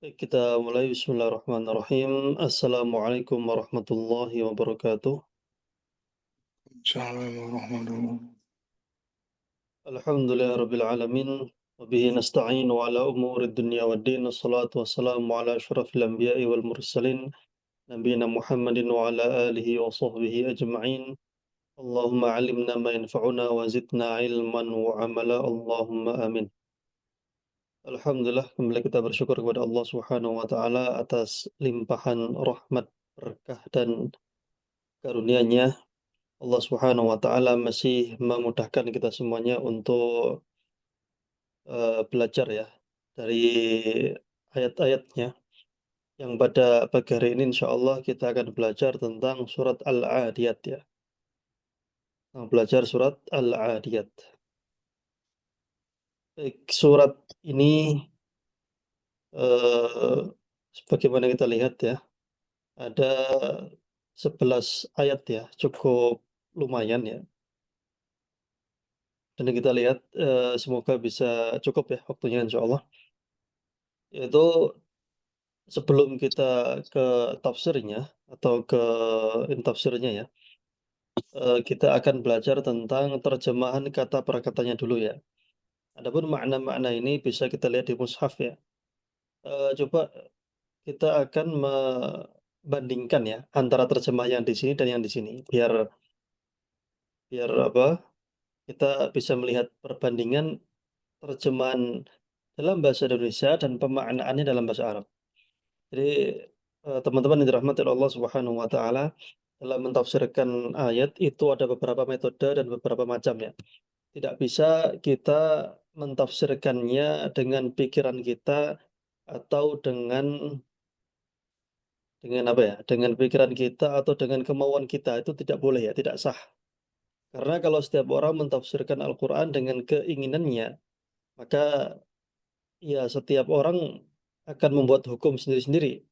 Baik, kita mulai. Bismillahirrahmanirrahim. Assalamualaikum warahmatullahi wabarakatuh. Assalamualaikum warahmatullahi. Alhamdulillah rabbil alamin. Wabihi nasta'inu ala umuri dunya wa din. Assalatu wassalamu ala ashrafil anbiya'i wal mursalin. Nabiyina Muhammadin wa ala alihi wa sahbihi ajma'in. Allahumma alimna ma yanfa'una wa zidna ilman wa amala. Allahumma amin. Alhamdulillah, kembali kita bersyukur kepada Allah Subhanahu wa taala atas limpahan rahmat, berkah dan karunia-Nya. Allah Subhanahu wa taala masih memudahkan kita semuanya untuk, belajar ya dari ayat-ayatnya, yang pada pagi hari ini insyaallah kita akan belajar tentang surat Al-Adiyat ya, belajar surat Al-Adiyat. Baik, surat ini, eee, sebagaimana kita lihat ya, ada 11 ayat ya, cukup lumayan ya, dan kita lihat, semoga bisa cukup ya waktunya insyaallah. Yaitu sebelum kita ke tafsirnya atau ke intafsirnya ya, kita akan belajar tentang terjemahan kata per katanya dulu ya. Adapun makna-makna ini bisa kita lihat di mushaf ya. Coba kita akan membandingkan ya antara terjemah yang di sini dan yang di sini, biar biar apa, kita bisa melihat perbandingan terjemahan dalam bahasa Indonesia dan pemaknaannya dalam bahasa Arab. Jadi, teman-teman yang dirahmati oleh Allah Subhanahu wa taala, dalam mentafsirkan ayat itu ada beberapa metode dan beberapa macam ya. Tidak bisa kita mentafsirkannya dengan pikiran kita atau dengan apa ya, dengan pikiran kita atau dengan kemauan kita, itu tidak boleh ya, tidak sah. Karena kalau setiap orang mentafsirkan Al-Quran dengan keinginannya, maka ya setiap orang akan membuat hukum sendiri-sendiri.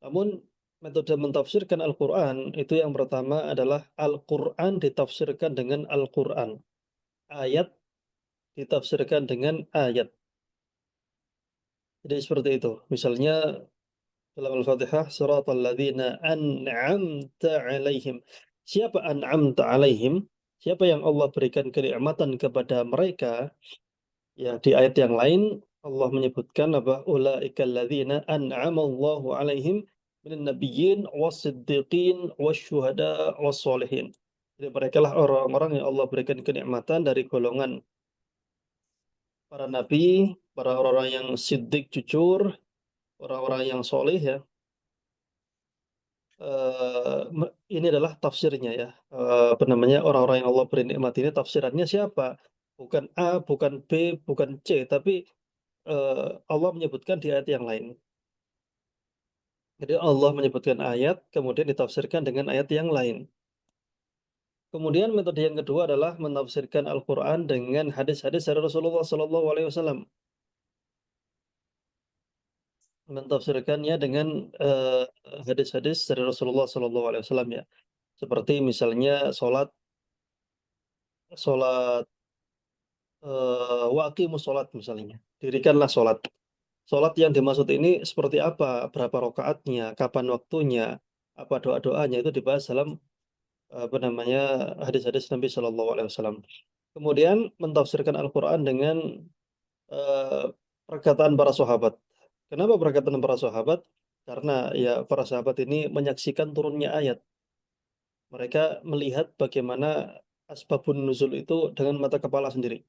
Namun metode mentafsirkan Al-Quran itu yang pertama adalah Al-Quran ditafsirkan dengan Al-Quran. Ayat ditafsirkan dengan ayat. Jadi seperti itu. Misalnya dalam Al-Fatihah, siratal ladzina an'amta 'alaihim. Siapa an'amta 'alaihim? Siapa yang Allah berikan kenikmatan kepada mereka? Ya, di ayat yang lain Allah menyebutkan apa? Ulaikal ladzina an'amallahu 'alaihim minan nabiyyin was-siddiqin wasyuhada was-sholihin. Jadi merekalah orang-orang yang Allah berikan kenikmatan dari golongan para nabi, para orang-orang yang siddiq jujur, orang-orang yang soleh ya. Ini adalah tafsirnya ya, apa namanya, orang-orang yang Allah beri nikmat ini tafsirannya siapa? Bukan A, bukan B, bukan C, tapi, Allah menyebutkan di ayat yang lain. Jadi Allah menyebutkan ayat, kemudian ditafsirkan dengan ayat yang lain. Kemudian metode yang kedua adalah menafsirkan Al-Quran dengan hadis-hadis dari Rasulullah Sallallahu Alaihi Wasallam. Mentafsirkannya dengan hadis-hadis dari Rasulullah Sallallahu Alaihi Wasallam ya. Seperti misalnya sholat waqimus sholat misalnya, dirikanlah sholat. Sholat yang dimaksud ini seperti apa, berapa rakaatnya, kapan waktunya, apa doa-doanya, itu dibahas dalam, apa namanya, hadis-hadis Nabi Shallallahu Alaihi Wasallam. Kemudian mentafsirkan Al-Quran dengan, eee, perkataan para sahabat. Kenapa perkataan para sahabat? Karena ya para sahabat ini menyaksikan turunnya ayat. Mereka melihat bagaimana asbabun nuzul itu dengan mata kepala sendiri.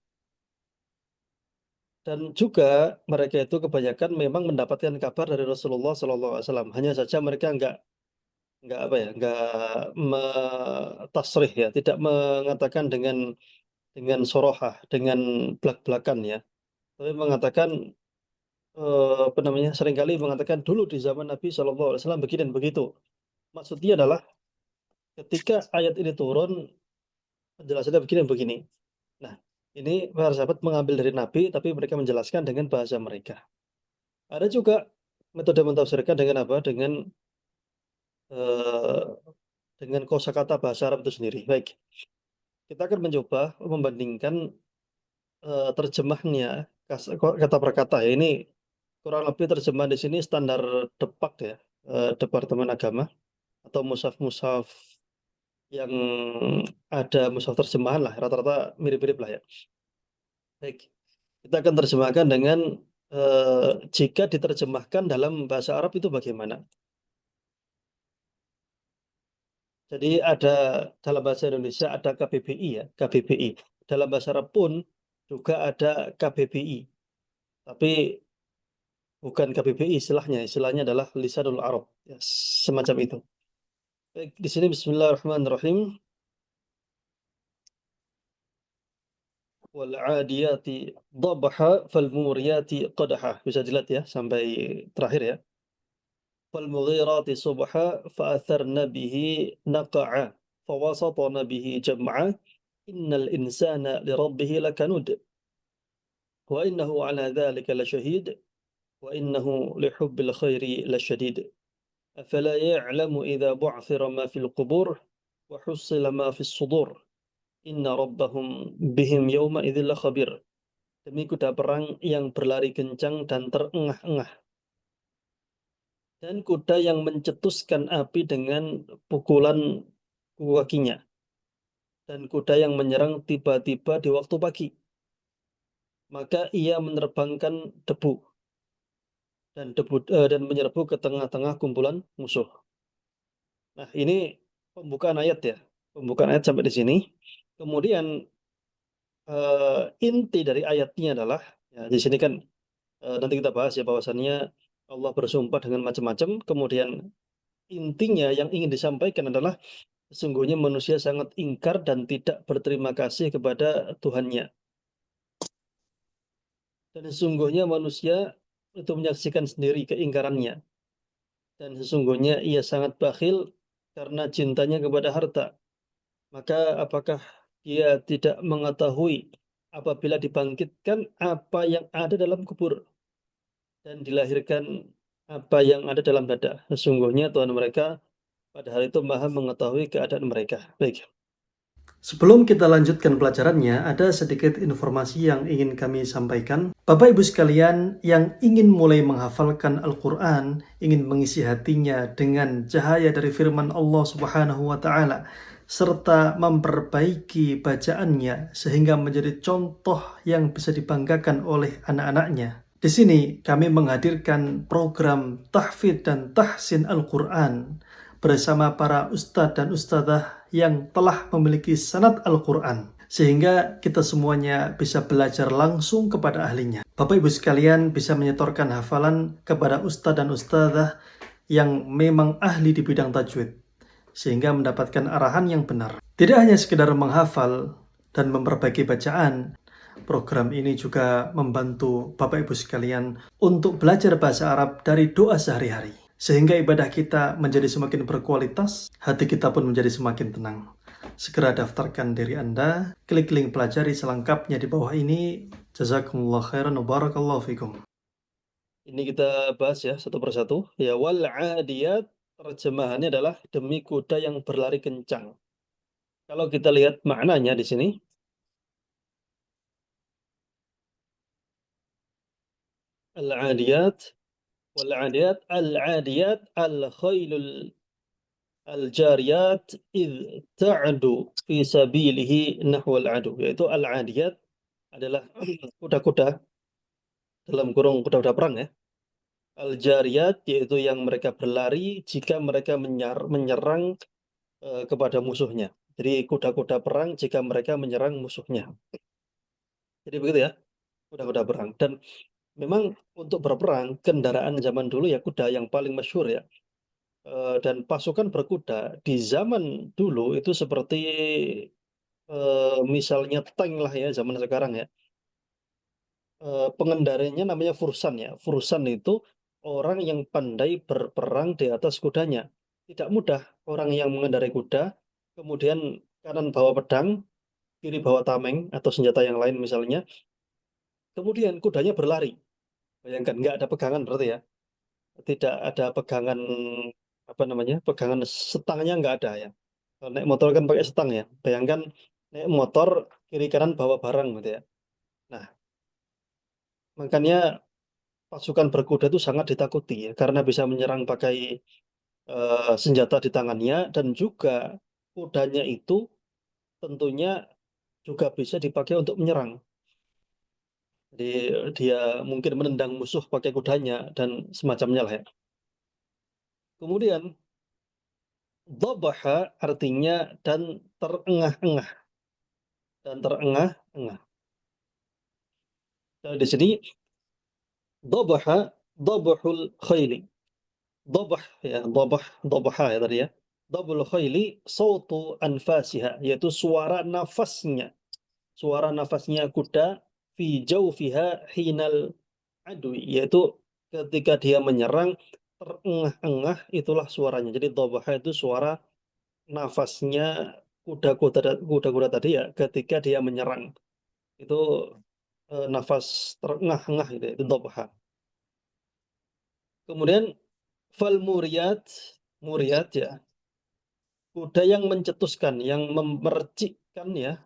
Dan juga mereka itu kebanyakan memang mendapatkan kabar dari Rasulullah Sallallahu Alaihi Wasallam. Hanya saja mereka nggak apa ya, nggak tasrih ya, tidak mengatakan dengan sorohah, dengan blak-blakan ya, tapi mengatakan, apa namanya, seringkali mengatakan, "Dulu di zaman Nabi Shallallahu Alaihi Wasallam begini dan begitu." Maksudnya adalah ketika ayat ini turun, penjelasannya begini dan begini. Nah, ini para sahabat mengambil dari Nabi, tapi mereka menjelaskan dengan bahasa mereka. Ada juga metode mentafsirkan dengan apa, eee, dengan kosakata bahasa Arab itu sendiri. Baik, kita akan mencoba membandingkan, terjemahnya kata per kata ya, ini kurang lebih terjemahan di sini standar Depak ya, Departemen Agama atau mushaf-mushaf yang ada mushaf terjemahan lah, rata-rata mirip-mirip lah ya. Baik, kita akan terjemahkan dengan, jika diterjemahkan dalam bahasa Arab itu bagaimana. Jadi ada dalam bahasa Indonesia ada KBBI ya, KBBI. Dalam bahasa Arab pun juga ada KBBI, tapi bukan KBBI istilahnya, istilahnya adalah Lisanul Arab, ya semacam itu. Baik, di sini bismillahirrahmanirrahim. Wal 'adiyati dhabha fal muriyati qadha. Bisa dilihat ya sampai terakhir ya. Fal mughirati subha fa atharna bihi naqa'a fa wasatna bihi jam'a innal insana li rabbih lakanud wa innahu 'ala dhalika lasyahid wa innahu li hubbil khairi lasyadid. Afala ya'lamu idza bu'thira ma fil qubur wa hussila ma fis sudur inna rabbahum bihim yawma idzin lakhabir. Demi kuda perang yang berlari kencang dan terengah-engah, dan kuda yang mencetuskan api dengan pukulan kakinya, dan kuda yang menyerang tiba-tiba di waktu pagi. Maka ia menerbangkan debu dan menyerbu ke tengah-tengah kumpulan musuh. Nah, ini pembukaan ayat ya. Pembukaan ayat sampai di sini. Kemudian inti dari ayatnya adalah ya di sini kan nanti kita bahas ya bahwasannya Allah bersumpah dengan macam-macam, kemudian intinya yang ingin disampaikan adalah sesungguhnya manusia sangat ingkar dan tidak berterima kasih kepada Tuhannya. Dan sesungguhnya manusia itu menyaksikan sendiri keingkarannya. Dan sesungguhnya ia sangat bakhil karena cintanya kepada harta. Maka apakah dia tidak mengetahui apabila dibangkitkan apa yang ada dalam kubur dan dilahirkan apa yang ada dalam dada. Sesungguhnya Tuhan mereka pada hari itu Maha mengetahui keadaan mereka. Baik. Sebelum kita lanjutkan pelajarannya, ada sedikit informasi yang ingin kami sampaikan. Bapak Ibu sekalian yang ingin mulai menghafalkan Al-Quran, ingin mengisi hatinya dengan cahaya dari firman Allah Subhanahu wa Ta'ala, serta memperbaiki bacaannya sehingga menjadi contoh yang bisa dibanggakan oleh anak-anaknya. Di sini kami menghadirkan program tahfidz dan tahsin Al-Quran bersama para ustadz dan ustadzah yang telah memiliki sanad Al-Quran, sehingga kita semuanya bisa belajar langsung kepada ahlinya. Bapak Ibu sekalian bisa menyetorkan hafalan kepada ustadz dan ustadzah yang memang ahli di bidang tajwid, sehingga mendapatkan arahan yang benar. Tidak hanya sekedar menghafal dan memperbaiki bacaan, program ini juga membantu Bapak Ibu sekalian untuk belajar bahasa Arab dari doa sehari-hari. Sehingga ibadah kita menjadi semakin berkualitas, hati kita pun menjadi semakin tenang. Segera daftarkan diri Anda, klik link pelajari selengkapnya di bawah ini. Jazakumullah khairan wa barakallahu fikum. Ini kita bahas ya satu persatu. Ya, wal adiyat terjemahannya adalah demi kuda yang berlari kencang. Kalau kita lihat maknanya di sini, al-adiyat wal adiyat al-adiyat al-khailul al-jariyat id ta'du fi sabilihi nahwal adu, yaitu al-adiyat adalah kuda-kuda dalam kurung kuda-kuda perang ya. Al-jariyat yaitu yang mereka berlari jika mereka menyerang kepada musuhnya. Jadi kuda-kuda perang jika mereka menyerang musuhnya. Jadi begitu ya, kuda-kuda perang. Dan memang untuk berperang kendaraan zaman dulu ya kuda yang paling masyhur ya. Dan pasukan berkuda di zaman dulu itu seperti misalnya tank lah ya zaman sekarang ya. Pengendaranya namanya fursan ya. Fursan itu orang yang pandai berperang di atas kudanya. Tidak mudah orang yang mengendarai kuda, kemudian kanan bawa pedang, kiri bawa tameng atau senjata yang lain misalnya, kemudian kudanya berlari. Bayangkan nggak ada pegangan berarti ya. Tidak ada pegangan apa namanya? Pegangan setangnya nggak ada ya. Kalau naik motor kan pakai setang ya. Bayangkan naik motor kiri kanan bawa barang gitu ya. Nah, makanya pasukan berkuda itu sangat ditakuti ya, karena bisa menyerang pakai senjata di tangannya dan juga kudanya itu tentunya juga bisa dipakai untuk menyerang. Jadi dia mungkin menendang musuh pakai kudanya dan semacamnya lah ya. Kemudian dhabaha artinya dan terengah-engah dan terengah-engah. Nah, di sini dhabaha dhabhul khaili. Dhabah ya, dhabaha ya tadi ya. Dhabhul khaili sautu anfasiha, yaitu suara nafasnya kuda fi jawfiha hinal adwi, yaitu ketika dia menyerang terengah-engah itulah suaranya. Jadi dhabaha itu suara nafasnya kuda-kuda tadi ya ketika dia menyerang. Itu nafas terengah-engah gitu ya, itu dhabaha. Kemudian fal muriyat, muriyat ya, kuda yang mencetuskan, yang memercikkan ya.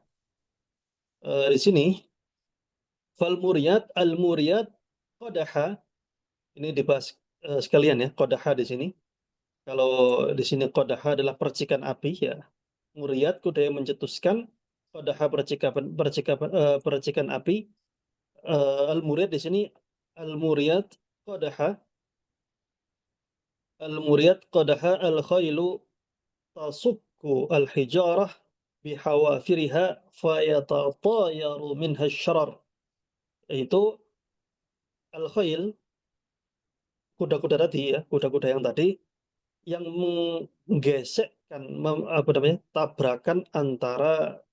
Di sini fal muriyat, al muriyat qadaha, ini dibahas sekalian ya, qadaha di sini. Kalau di sini qadaha adalah percikan api ya, muriyat kuda yang mencetuskan, qadaha percikan api. Al muriyat di sini al muriyat qadaha, al muriyat qadaha al khailu tasukku al hijarah bihawafiriha fayatatayaru minha syarar, yaitu al-khail, kuda-kuda tadi ya, kuda-kuda yang tadi yang menggesekkan, apa namanya, tabrakan antara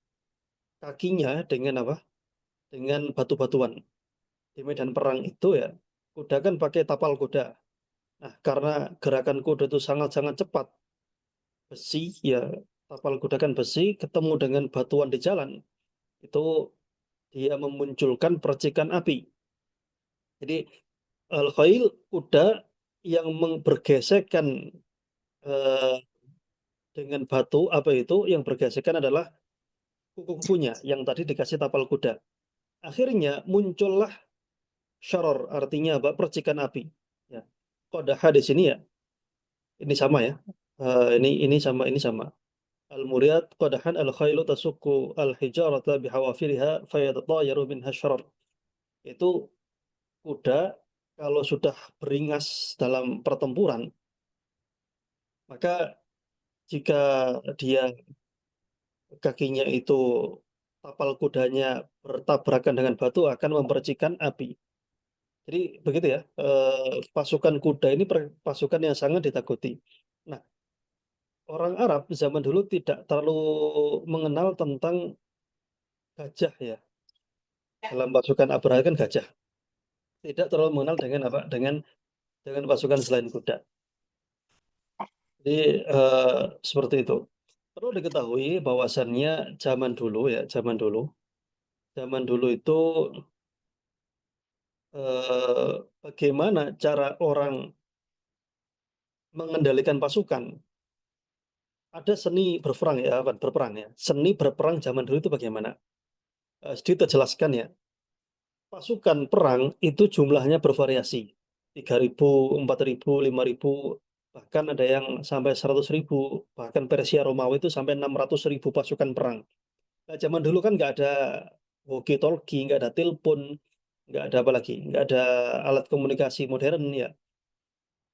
kakinya dengan apa, dengan batu-batuan. Di medan perang itu ya, kuda kan pakai tapal kuda. Nah, karena gerakan kuda itu sangat-sangat cepat, besi ya, tapal kuda kan besi, ketemu dengan batuan di jalan, itu dia memunculkan percikan api. Jadi al-khail, kuda yang bergesekan eh, dengan batu, apa itu yang bergesekan adalah kuku-kukunya yang tadi dikasih tapal kuda. Akhirnya muncullah syaror, artinya apa? Percikan api. Ya. Qadaha di sini ya, ini sama ya. Ini sama, ini sama. Al-muriyat qadahan al-khailu tasukku al-hijarata bihawafiriha fayatatayaru minha syaror. Itu kuda kalau sudah beringas dalam pertempuran, maka jika dia kakinya itu tapal kudanya bertabrakan dengan batu akan memercikan api. Jadi begitu ya, pasukan kuda ini pasukan yang sangat ditakuti. Nah, orang Arab zaman dulu tidak terlalu mengenal tentang gajah ya. Dalam pasukan Abraha kan gajah. Tidak terlalu mengenal dengan apa? Dengan pasukan selain kuda. Jadi seperti itu. Perlu diketahui bahwasannya zaman dulu itu bagaimana cara orang mengendalikan pasukan. Ada seni berperang ya, berperang ya. Seni berperang zaman dulu itu bagaimana? Sedikit jelaskan ya. Pasukan perang itu jumlahnya bervariasi. 3.000, 4.000, 5.000, bahkan ada yang sampai 100.000. Bahkan Persia Romawi itu sampai 600.000 pasukan perang. Nah, zaman dulu kan nggak ada walkie-talkie, nggak ada telepon, nggak ada apa lagi, nggak ada alat komunikasi modern ya.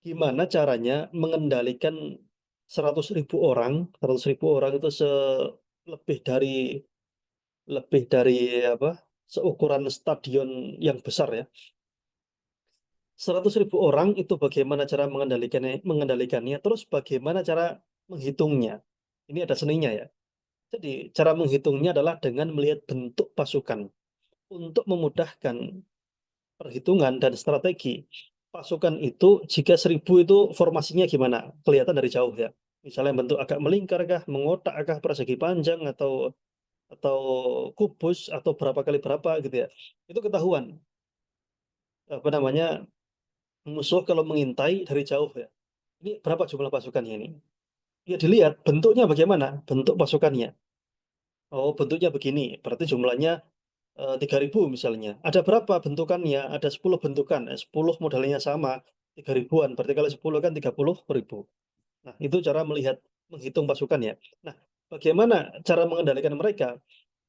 Gimana caranya mengendalikan 100.000 orang itu lebih dari apa, seukuran stadion yang besar ya. 100.000 orang itu bagaimana cara mengendalikannya, terus bagaimana cara menghitungnya. Ini ada seninya ya. Jadi cara menghitungnya adalah dengan melihat bentuk pasukan untuk memudahkan perhitungan dan strategi. Pasukan itu jika 1.000 itu formasinya gimana? Kelihatan dari jauh ya. Misalnya bentuk agak melingkar kah, mengotak kah, persegi panjang atau kubus atau berapa kali berapa gitu ya. Itu ketahuan apa namanya, musuh kalau mengintai dari jauh ya. Ini berapa jumlah pasukannya ini? Ya dilihat bentuknya bagaimana, bentuk pasukannya. Oh, bentuknya begini, berarti jumlahnya 3.000 misalnya. Ada berapa bentukannya? Ada 10 bentukan, 10 modelnya sama, 3.000-an. Berarti kalau 10 kan 30.000. Nah, itu cara menghitung pasukan ya. Nah, bagaimana cara mengendalikan mereka?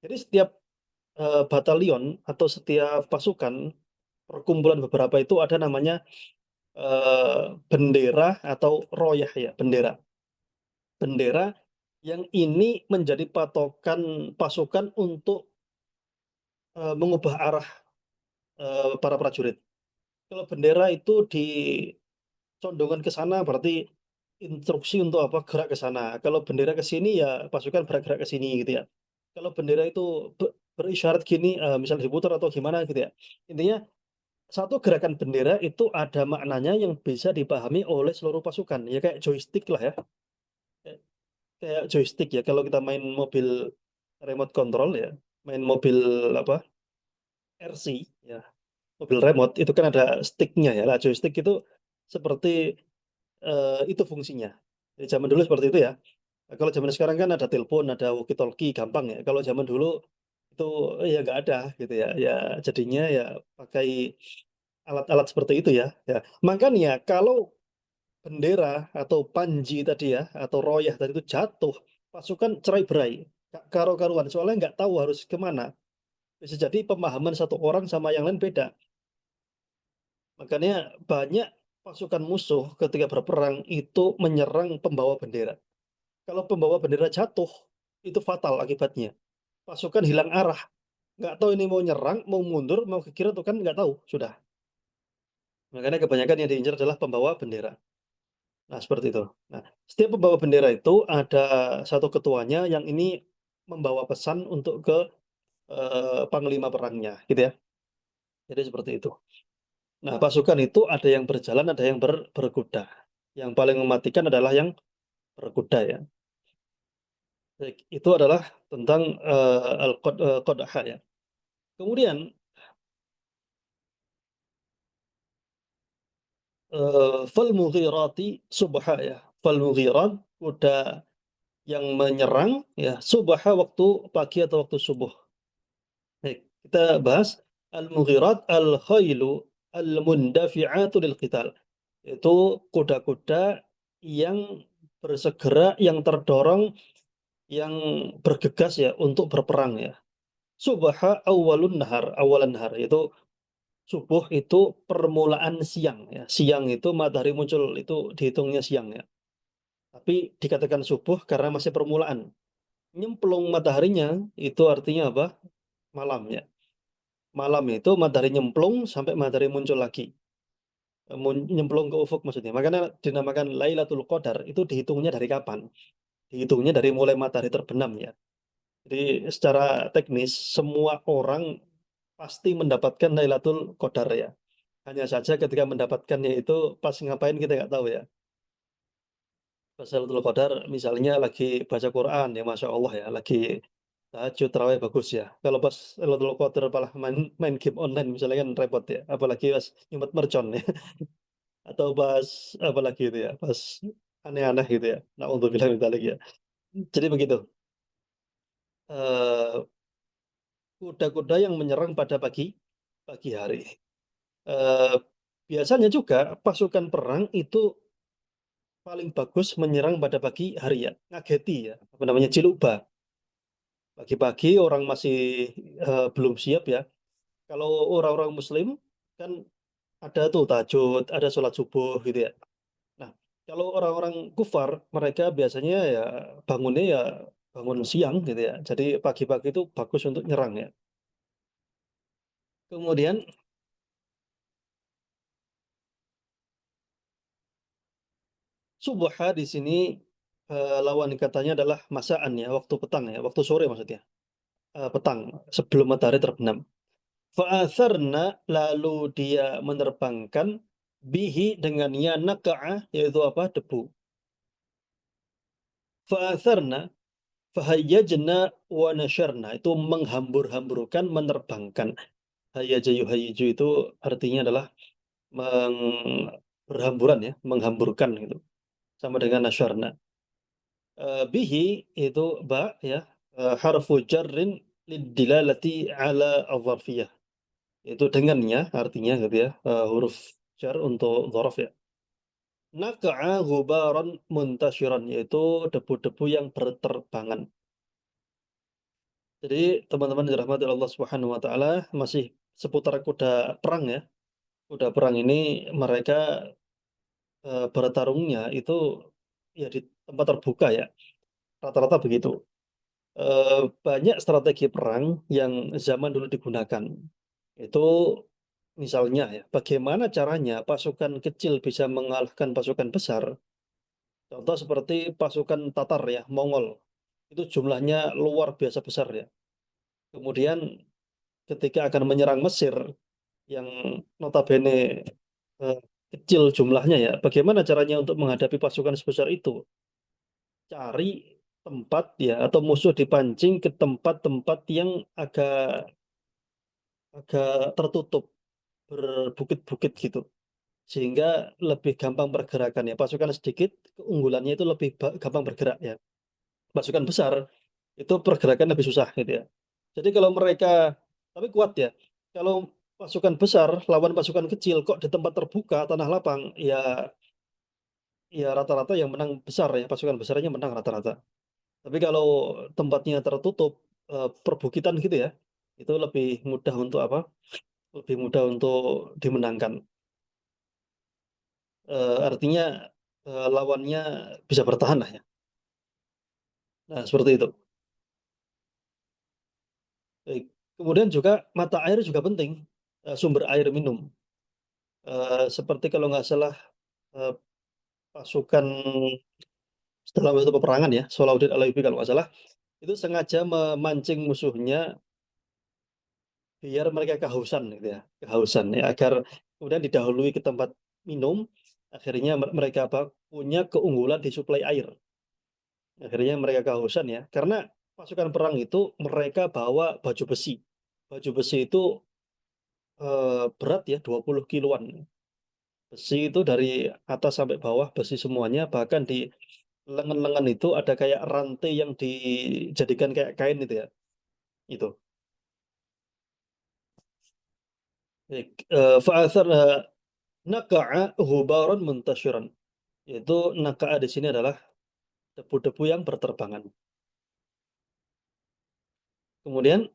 Jadi setiap, batalion atau setiap pasukan, perkumpulan beberapa itu ada namanya, bendera atau royah ya, bendera. Bendera yang ini menjadi patokan pasukan untuk, mengubah arah, para prajurit. Kalau bendera itu condongan ke sana berarti instruksi untuk apa, gerak ke sana. Kalau bendera ke sini ya pasukan bergerak ke sini gitu ya. Kalau bendera itu berisyarat gini, misal diputar atau gimana gitu ya. Intinya satu gerakan bendera itu ada maknanya yang bisa dipahami oleh seluruh pasukan, ya kayak joystick lah ya, kayak kayak joystick ya kalau kita main mobil remote control ya, main mobil apa, RC ya, mobil remote itu kan ada stick-nya ya. Lah joystick itu seperti itu fungsinya. Di zaman dulu seperti itu ya. Nah, kalau zaman sekarang kan ada telepon, ada walkie talkie, gampang ya. Kalau zaman dulu itu ya nggak ada gitu ya. Ya jadinya ya pakai alat-alat seperti itu ya. Ya makanya kalau bendera atau panji tadi ya, atau royah tadi itu jatuh, pasukan cerai-berai, nggak karo-karuan. Soalnya nggak tahu harus kemana. Bisa jadi pemahaman satu orang sama yang lain beda. Makanya banyak pasukan musuh ketika berperang itu menyerang pembawa bendera. Kalau pembawa bendera jatuh, itu fatal akibatnya. Pasukan hilang arah, nggak tahu ini mau nyerang, mau mundur, mau ke kiri atau kan nggak tahu, sudah. Makanya kebanyakan yang diincar adalah pembawa bendera. Nah, seperti itu. Nah, setiap pembawa bendera itu ada satu ketuanya yang ini membawa pesan untuk ke panglima perangnya, gitu ya. Jadi seperti itu. Nah, pasukan itu ada yang berjalan, ada yang berkuda. Yang paling mematikan adalah yang berkuda ya. Baik, itu adalah tentang Qadha ya. Kemudian falmughirati subha ya. Falmughirat kuda yang menyerang ya subha waktu pagi atau waktu subuh. Baik, kita bahas al-mughirat al-khailu al-mundafi'atu lil qital. Itu kuda-kuda yang bersegera, yang terdorong, yang bergegas ya untuk berperang ya. Subha awalun nahar, awalan nahar itu subuh itu permulaan siang ya. Siang itu matahari muncul itu dihitungnya siang ya. Tapi dikatakan subuh karena masih permulaan. Nyemplung mataharinya itu artinya apa? Malam ya. Malam itu matahari nyemplung sampai matahari muncul lagi. Nyemplung ke ufuk maksudnya. Makanya dinamakan Lailatul Qadar itu dihitungnya dari kapan? Dihitungnya dari mulai matahari terbenam ya. Jadi secara teknis semua orang pasti mendapatkan Lailatul Qadar ya. Hanya saja ketika mendapatkannya itu pas ngapain kita nggak tahu ya. Pas Lailatul Qadar misalnya lagi baca Quran ya Masya Allah ya, lagi tahajud, tarawih bagus ya. Kalau pas Lailatul Qadar malah main main game online misalnya kan repot ya. Apalagi pas nyumet mercon ya. Atau pas apalagi itu ya, pas aneh-aneh gitu ya. Naudzubillah min dzalik ya. Jadi begitu. Eee, kuda-kuda yang menyerang pada pagi pagi hari. Eee, biasanya juga pasukan perang itu paling bagus menyerang pada pagi hari ya, ngageti ya, apa namanya, ciluba. Pagi-pagi orang masih, belum siap ya. Kalau orang-orang muslim kan ada tuh tahajud, ada sholat subuh gitu ya. Nah, kalau orang-orang kufar, mereka biasanya ya bangunnya ya bangun siang gitu ya. Jadi pagi-pagi itu bagus untuk nyerang ya. Kemudian subha di sini, lawan katanya adalah masaan ya, waktu petang ya, waktu sore maksudnya, petang sebelum matahari terbenam. Fa'atharna lalu dia menerbangkan bihi dengannya naqa'ah yaitu apa? Debu. Fa'atharna fahayyajna wa nasyarna itu menghambur-hamburkan, menerbangkan. Hayyaja yuhayyiju itu artinya adalah meng berhamburan ya, menghamburkan gitu, sama dengan nasyarna. Bihi itu ba ya, harfu jarrin lidilalati ala al-zarfiyah. Itu dengannya artinya gitu ya, huruf jar untuk dzaraf ya. Naqa'a ghubaran muntasyiran, yaitu debu-debu yang berterbangan. Jadi teman-teman yang dirahmati Allah Subhanahu wa taala, masih seputar kuda perang ya. Kuda perang ini mereka, bertarungnya itu ya di tempat terbuka ya, rata-rata begitu. Banyak strategi perang yang zaman dulu digunakan. Itu misalnya ya, bagaimana caranya pasukan kecil bisa mengalahkan pasukan besar. Contoh seperti pasukan Tatar ya, Mongol. Itu jumlahnya luar biasa besar ya. Kemudian ketika akan menyerang Mesir yang notabene eh, kecil jumlahnya ya, bagaimana caranya untuk menghadapi pasukan sebesar itu? Cari tempat ya, atau musuh dipancing ke tempat-tempat yang agak agak tertutup, berbukit-bukit gitu. Sehingga lebih gampang pergerakannya. Pasukan sedikit, keunggulannya itu lebih gampang bergerak ya. Pasukan besar itu pergerakan lebih susah gitu ya. Jadi kalau mereka, tapi kuat ya. Kalau pasukan besar lawan pasukan kecil kok di tempat terbuka, tanah lapang, ya ya rata-rata yang menang besar ya, pasukan besarnya menang rata-rata. Tapi kalau tempatnya tertutup, perbukitan gitu ya, itu lebih mudah untuk apa? Lebih mudah untuk dimenangkan. Artinya, lawannya bisa bertahan lah ya. Nah, seperti itu. Baik. Kemudian juga mata air juga penting, sumber air minum. Seperti kalau nggak salah, eee, pasukan dalam satu peperangan ya, Salahuddin Ayyubi kalau nggak salah, itu sengaja memancing musuhnya biar mereka kehausan gitu ya, kehausan ya, agar kemudian didahului ke tempat minum, akhirnya mereka apa, punya keunggulan di suplai air. Akhirnya mereka kehausan ya, karena pasukan perang itu mereka bawa baju besi. Baju besi itu, berat ya 20 kiloan. Besi itu dari atas sampai bawah besi semuanya, bahkan di lengan-lengan itu ada kayak rantai yang dijadikan kayak kain itu ya, itu. Baik, fa'atharna naqa'a ghubaran muntasyiran, yaitu naqa'a di sini adalah debu-debu yang berterbangan. Kemudian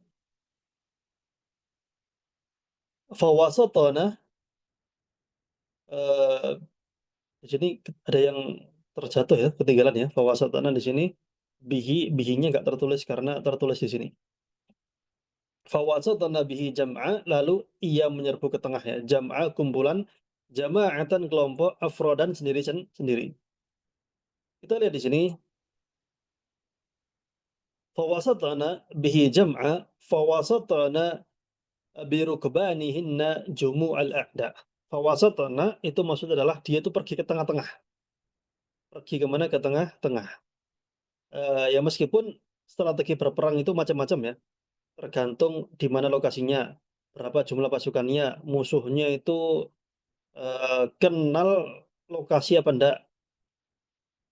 fawasatna, eee, di sini ada yang terjatuh ya, ketinggalan ya, fawasatna di sini bihinya nggak tertulis karena tertulis di sini. Fawasatna bihi jam'a, lalu ia menyerbu ke tengah ya, jam'a kumpulan, jama'atan kelompok, afrodan sendiri sendiri. Kita lihat di sini, fawasatna bihi jam'a, fawasatna birukbanihinna jumu'al a'da. Fawasatna itu maksudnya adalah dia itu pergi ke tengah-tengah. Pergi ke mana? Ke tengah-tengah. Ya meskipun strategi berperang itu macam-macam ya, tergantung di mana lokasinya, berapa jumlah pasukannya, musuhnya itu kenal lokasi apa enggak,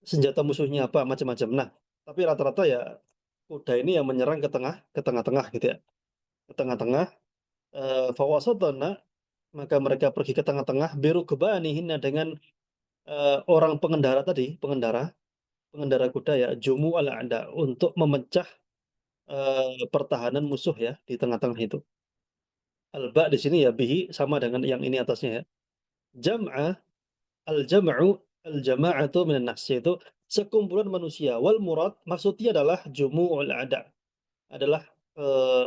senjata musuhnya apa, macam-macam. Nah, tapi rata-rata ya kuda ini yang menyerang ke tengah-tengah gitu ya, ke tengah-tengah, fawasatna, maka mereka pergi ke tengah-tengah, birukbanihinna dengan, orang pengendara tadi, pengendara kuda ya, jumu'al a'da, untuk memecah, pertahanan musuh ya, di tengah-tengah itu. Al-ba' di sini ya bihi sama dengan yang ini atasnya ya. Jam'a, al-jam'u, al-jama'atu minan nas, yaitu sekumpulan manusia. Wal murad maksudnya adalah jumu'ul a'da, adalah,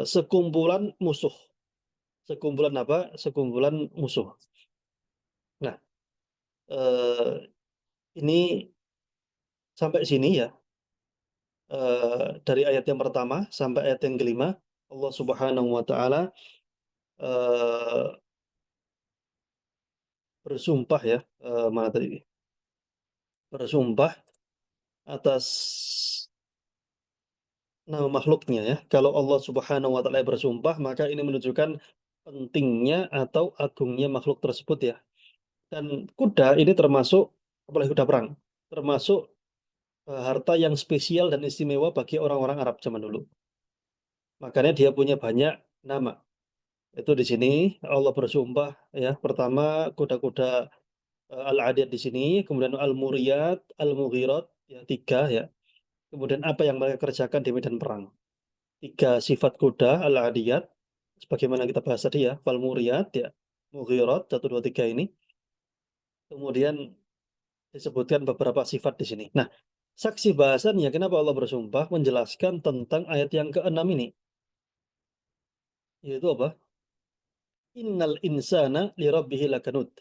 sekumpulan musuh. Sekumpulan apa? Sekumpulan musuh. Nah, eee, ini sampai sini ya, dari ayat yang pertama sampai ayat yang kelima, Allah Subhanahu wa taala, eee, bersumpah ya, mana tadi? Bersumpah atas nama makhluknya ya. Kalau Allah Subhanahu wa taala bersumpah, maka ini menunjukkan pentingnya atau agungnya makhluk tersebut ya. Dan kuda ini termasuk, apalagi kuda perang, termasuk, harta yang spesial dan istimewa bagi orang-orang Arab zaman dulu. makanya dia punya banyak nama. Itu di sini Allah bersumpah ya, pertama kuda-kuda, Al-Adiyat di sini, kemudian Al-Muriyat, Al-Mughirat, ya 3 ya. Kemudian apa yang mereka kerjakan di medan perang. 3 sifat kuda Al-Adiyat, sebagaimana kita bahas tadi ya, Fal-Muriyat ya, Mughirat 1, 2, 3 ini. Kemudian disebutkan beberapa sifat di sini. Nah, saksi bahasannya kenapa Allah bersumpah menjelaskan tentang ayat yang ke-6 ini, yaitu apa? Innal insana lirabbih lakanud.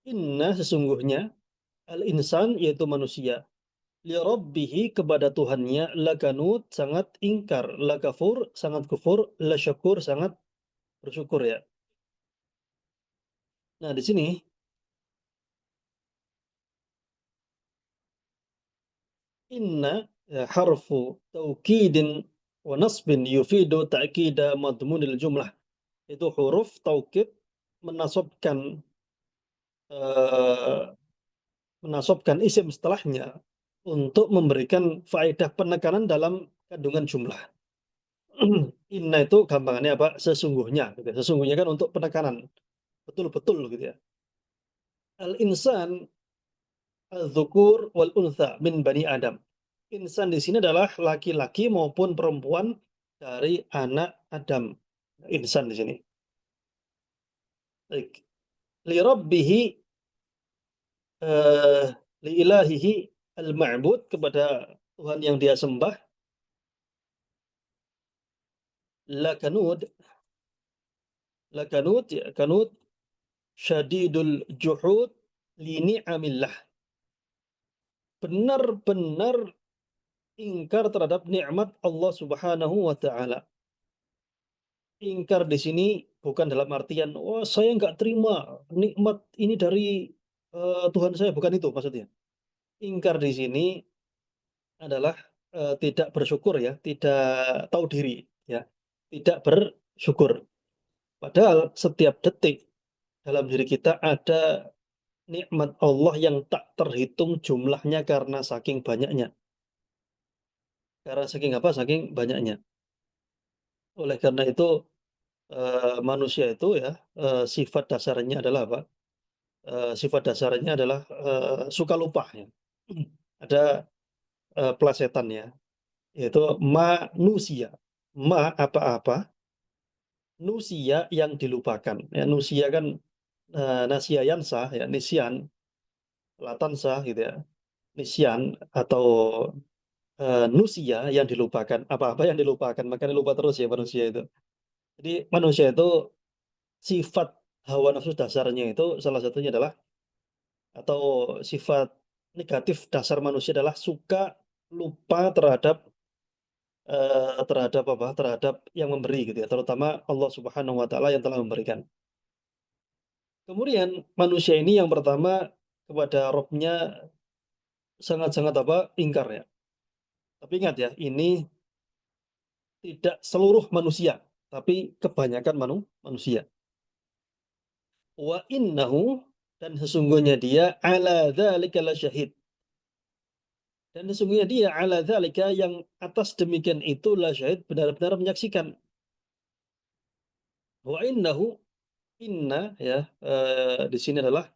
Inna sesungguhnya al-insan yaitu manusia lirabbih kepada Tuhannya lakanud sangat ingkar, lakafur sangat kufur, lasyakur sangat bersyukur ya. Nah, di sini inna ya, harfu taukidin wa nasbin yufidu ta'kida madmunil jumlah. Itu huruf taukid menasabkan eh, menasabkan isim setelahnya untuk memberikan faedah penekanan dalam kandungan jumlah. Inna itu gampangannya apa? Sesungguhnya, gitu ya. Sesungguhnya kan untuk penekanan, betul-betul gitu ya. Al-insan al-dzukur wal untha min bani Adam. Insan di sini adalah laki-laki maupun perempuan dari anak Adam. Insan di sini. Baik. Li rabbihi eh, li ilahihi al-ma'bud kepada Tuhan yang dia sembah, la kanud, la kanud ya kanud syadidul juhud li ni'amillah. Benar-benar ingkar terhadap nikmat Allah Subhanahu wa taala. Ingkar di sini bukan dalam artian, "Oh, saya nggak terima nikmat ini dari Tuhan saya," bukan itu maksudnya. Ingkar di sini adalah, tidak bersyukur ya, tidak tahu diri ya, tidak bersyukur. Padahal setiap detik dalam diri kita ada nikmat Allah yang tak terhitung jumlahnya karena saking banyaknya. Karena saking apa, saking banyaknya. Oleh karena itu, manusia itu ya, sifat dasarnya adalah apa, sifat dasarnya adalah, suka lupa ya. Ada, plesetan ya, yaitu manusia. Ma apa-apa, nusia yang dilupakan. Ya, nusia kan, nasya yansa ya, nisyan, latansa gitu ya, nisyan atau, nusia yang dilupakan, apa-apa yang dilupakan, makanya lupa terus ya manusia itu. Jadi manusia itu sifat hawa nafsu dasarnya itu salah satunya adalah atau sifat negatif dasar manusia adalah suka lupa terhadap, terhadap apa, terhadap yang memberi gitu ya, terutama Allah Subhanahu wa taala yang telah memberikan. Kemudian manusia ini yang pertama kepada Rabb-nya sangat-sangat apa, ingkar ya. Tapi ingat ya, ini tidak seluruh manusia, tapi kebanyakan manusia. Wa innahu dan sesungguhnya dia ala dzalika lasyahid. Dan sesungguhnya dia ala dzalika yang atas demikian itu lasyahid benar-benar menyaksikan. Wa innahu inna ya, di sini adalah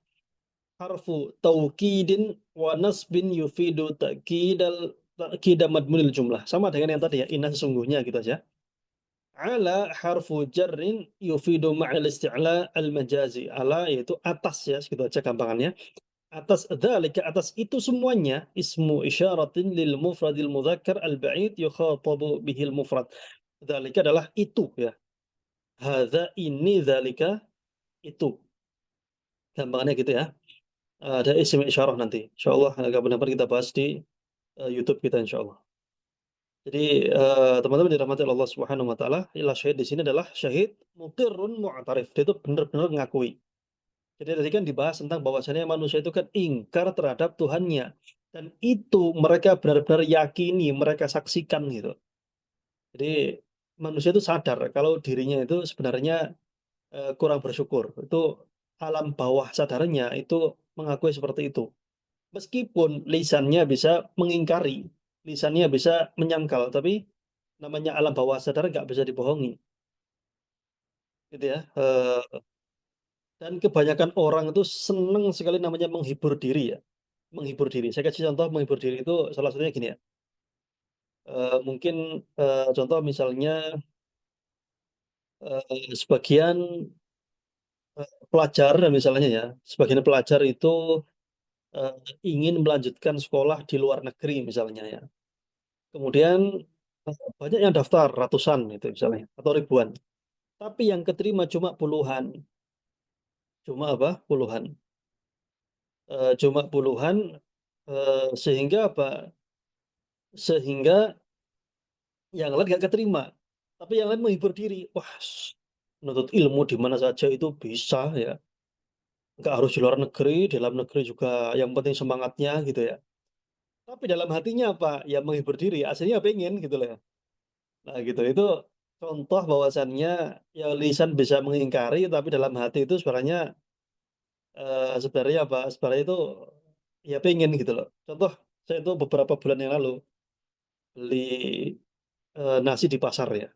harfu taukidin wa nasbin yufidu ta'kida madmunil jumlah. Sama dengan yang tadi ya, inna sesungguhnya gitu aja. Ala harfu jarrin yufidu ma'al isti'la al-majazi. Ala yaitu atas ya, segitu aja gampangannya. Atas dzalika, atas itu semuanya, ismu isyaratin lil mufradil mudzakkar al-ba'id yukhatabu bihil mufrad. Dzalika adalah itu ya. Hadza ini dzalika itu. Gampangannya gitu ya. Ada isim isyarah nanti. Insyaallah kapan-kapan kita bahas di, YouTube kita insyaallah. Jadi, teman-teman dirahmati oleh Allah Subhanahu wa taala, ilah syahid di sini adalah syahid muqirrun mu'tarif. Dia itu benar-benar ngakui. Jadi tadi kan dibahas tentang bahwasanya manusia itu kan ingkar terhadap Tuhannya. Dan itu mereka benar-benar yakini, mereka saksikan gitu. Jadi manusia itu sadar kalau dirinya itu sebenarnya, kurang bersyukur. Itu alam bawah sadarnya itu mengakui seperti itu. Meskipun lisannya bisa mengingkari, lisannya bisa menyangkal, tapi namanya alam bawah sadar nggak bisa dibohongi, gitu ya. Dan kebanyakan orang itu seneng sekali namanya menghibur diri ya, menghibur diri. Saya kasih contoh menghibur diri itu salah satunya gini ya, mungkin, contoh misalnya, sebagian, pelajar misalnya ya, sebagian pelajar itu, ingin melanjutkan sekolah di luar negeri misalnya ya. Kemudian, banyak yang daftar ratusan itu misalnya atau ribuan, tapi yang keterima cuma puluhan, cuma apa, puluhan, cuma puluhan, sehingga apa, sehingga yang lain nggak keterima, tapi yang lain menghibur diri, "Wah, menuntut ilmu di mana saja itu bisa ya, nggak harus di luar negeri, di dalam negeri juga yang penting semangatnya," gitu ya. Tapi dalam hatinya apa, ya menghibur diri, aslinya pengen gitu loh ya. Nah gitu, itu contoh bahwasannya ya lisan bisa mengingkari, tapi dalam hati itu sebenarnya, sebenarnya apa, sebenarnya itu ya pengen gitu loh. Contoh, saya itu beberapa bulan yang lalu beli, nasi di pasar ya,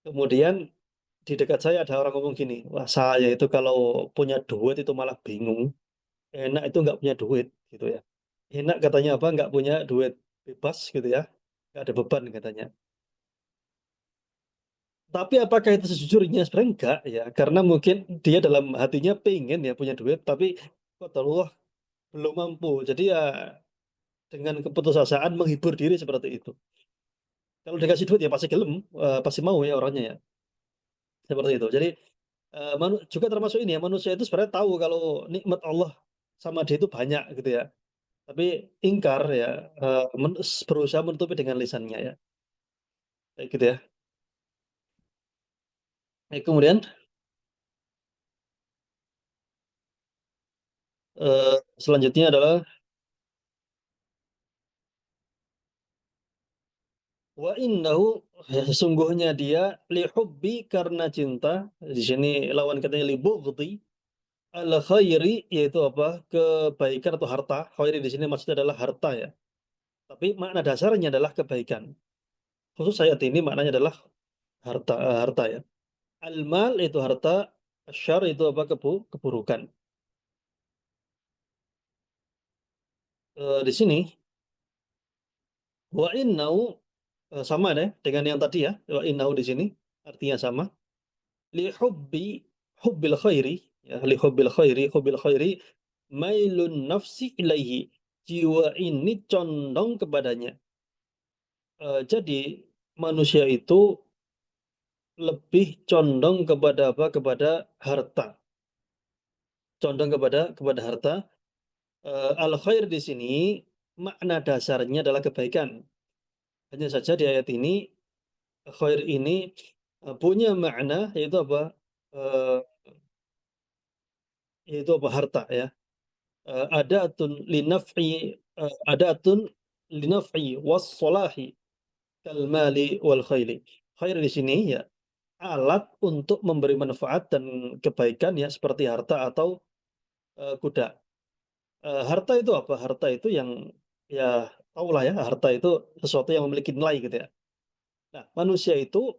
kemudian di dekat saya ada orang ngomong gini, "Wah, saya itu kalau punya duit itu malah bingung, enak itu nggak punya duit," gitu ya. Enak katanya apa, nggak punya duit, bebas gitu ya, nggak ada beban katanya. Tapi apakah itu sejujurnya? Sebenarnya enggak ya, karena mungkin dia dalam hatinya pengen ya punya duit, tapi qadarullah belum mampu. Jadi ya dengan keputusasaan menghibur diri seperti itu. Kalau dikasih duit ya pasti gelem, pasti mau ya orangnya ya, seperti itu. Jadi, juga termasuk ini ya, manusia itu sebenarnya tahu kalau nikmat Allah sama dia itu banyak gitu ya, tapi ingkar ya, berusaha menutupi dengan lisannya ya, kayak gitu ya. Kemudian, selanjutnya adalah wa innahu, sesungguhnya dia li hubbi karena cinta, di sini lawan katanya li bughdi, al khairi yaitu apa, kebaikan atau harta, khairi di sini maksudnya adalah harta ya, tapi makna dasarnya adalah kebaikan. Khusus ayat ini maknanya adalah harta, harta ya. Al mal itu harta, asyarr itu apa, keburukan. Di sini wa innahu, sama deh dengan yang tadi ya, wa innahu di sini artinya sama. Li hubbi, hubbil khairi, ya, li hubbil khairi, mailun nafsi ilaihi. Jiwa ini condong kepadanya. Jadi manusia itu lebih condong kepada apa? Kepada harta. Condong kepada harta. Al khair di sini makna dasarnya adalah kebaikan. Hanya saja di ayat ini khair ini, punya makna yaitu apa? Eee, yaitu apa? Harta ya. Adatun linaf'i, adatun linaf'i was-shalahi kal mali wal khaili. Khair di sini ya alat untuk memberi manfaat dan kebaikan ya seperti harta atau, kuda. Harta itu apa? Harta itu yang ya tahulah ya, harta itu sesuatu yang memiliki nilai gitu ya. Nah, manusia itu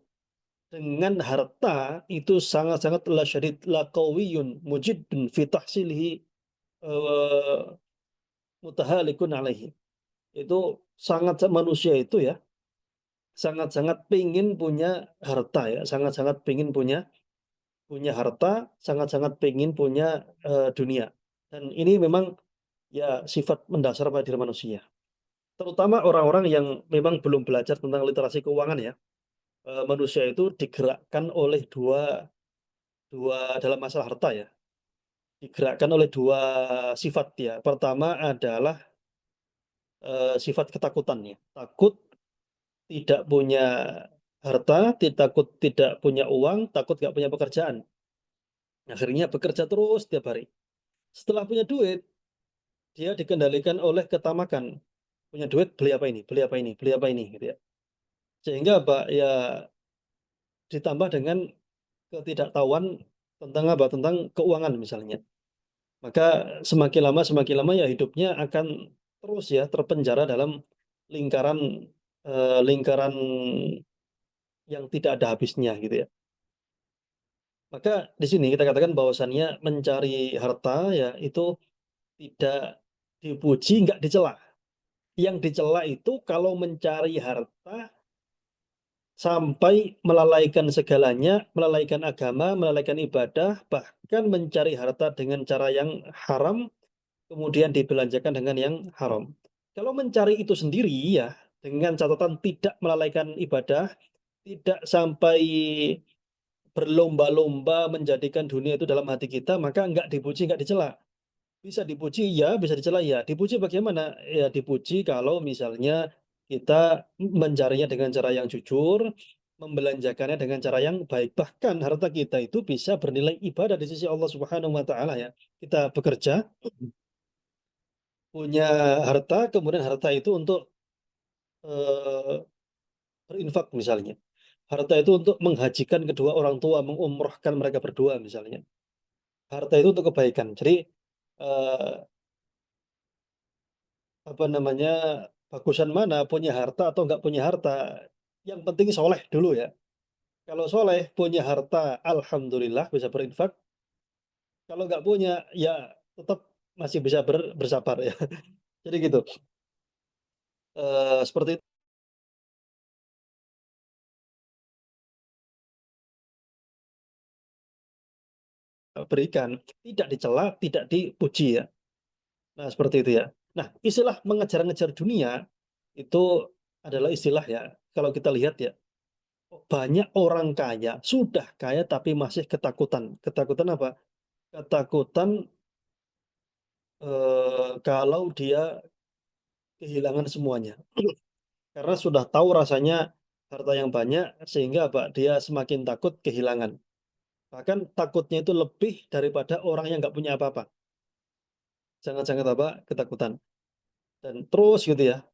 dengan harta itu sangat-sangat lasyadid laqawiyyun mujiddun fi tahsilihi, eee, mutahalikun alaihi. Itu sangat manusia itu ya, sangat-sangat pengen punya harta ya, sangat-sangat pengen punya punya harta, sangat-sangat pengen punya, dunia. Dan ini memang ya sifat mendasar pada diri manusia. Terutama orang-orang yang memang belum belajar tentang literasi keuangan ya, manusia itu digerakkan oleh dua dua dalam masalah harta ya, digerakkan oleh 2 sifat ya. Pertama adalah, sifat ketakutannya, takut tidak punya harta, takut tidak punya uang, takut nggak punya pekerjaan. Akhirnya bekerja terus setiap hari. Setelah punya duit, dia dikendalikan oleh ketamakan. Punya duit, beli apa ini beli apa ini beli apa ini, gitu ya. Sehingga apa, ya ditambah dengan ketidaktahuan tentang apa, tentang keuangan misalnya. Maka semakin lama ya hidupnya akan terus ya terpenjara dalam lingkaran lingkaran yang tidak ada habisnya gitu ya. Maka di sini kita katakan bahwasannya mencari harta ya itu tidak dipuji, nggak dicela. Yang dicela itu kalau mencari harta sampai melalaikan segalanya, melalaikan agama, melalaikan ibadah, bahkan mencari harta dengan cara yang haram, kemudian dibelanjakan dengan yang haram. Kalau mencari itu sendiri ya, dengan catatan tidak melalaikan ibadah, tidak sampai berlomba-lomba menjadikan dunia itu dalam hati kita, maka nggak dipuji, nggak dicela. Bisa dipuji ya, bisa dicela ya. Dipuji bagaimana? Ya dipuji kalau misalnya kita mencarinya dengan cara yang jujur, membelanjakannya dengan cara yang baik. Bahkan harta kita itu bisa bernilai ibadah di sisi Allah Subhanahu wa taala ya. Kita bekerja, punya harta, kemudian harta itu untuk eh, berinfak misalnya. Harta itu untuk menghajikan kedua orang tua, mengumrohkan mereka berdua misalnya. Harta itu untuk kebaikan. Jadi eh, apa namanya, bagusan mana, punya harta atau nggak punya harta. Yang penting soleh dulu ya. Kalau soleh, punya harta, alhamdulillah bisa berinfak. Kalau nggak punya, ya tetap masih bisa bersabar ya. Jadi gitu. Seperti itu berikan, tidak dicela, tidak dipuji ya. Nah, seperti itu ya. Nah, istilah mengejar-ngejar dunia itu adalah istilah ya. Kalau kita lihat ya, banyak orang kaya, sudah kaya tapi masih ketakutan. Ketakutan apa? Ketakutan kalau dia kehilangan semuanya. Karena sudah tahu rasanya harta yang banyak, sehingga apa? Dia semakin takut kehilangan. Bahkan takutnya itu lebih daripada orang yang nggak punya apa-apa. Sangat-sangat apa? Ketakutan. Dan terus gitu ya,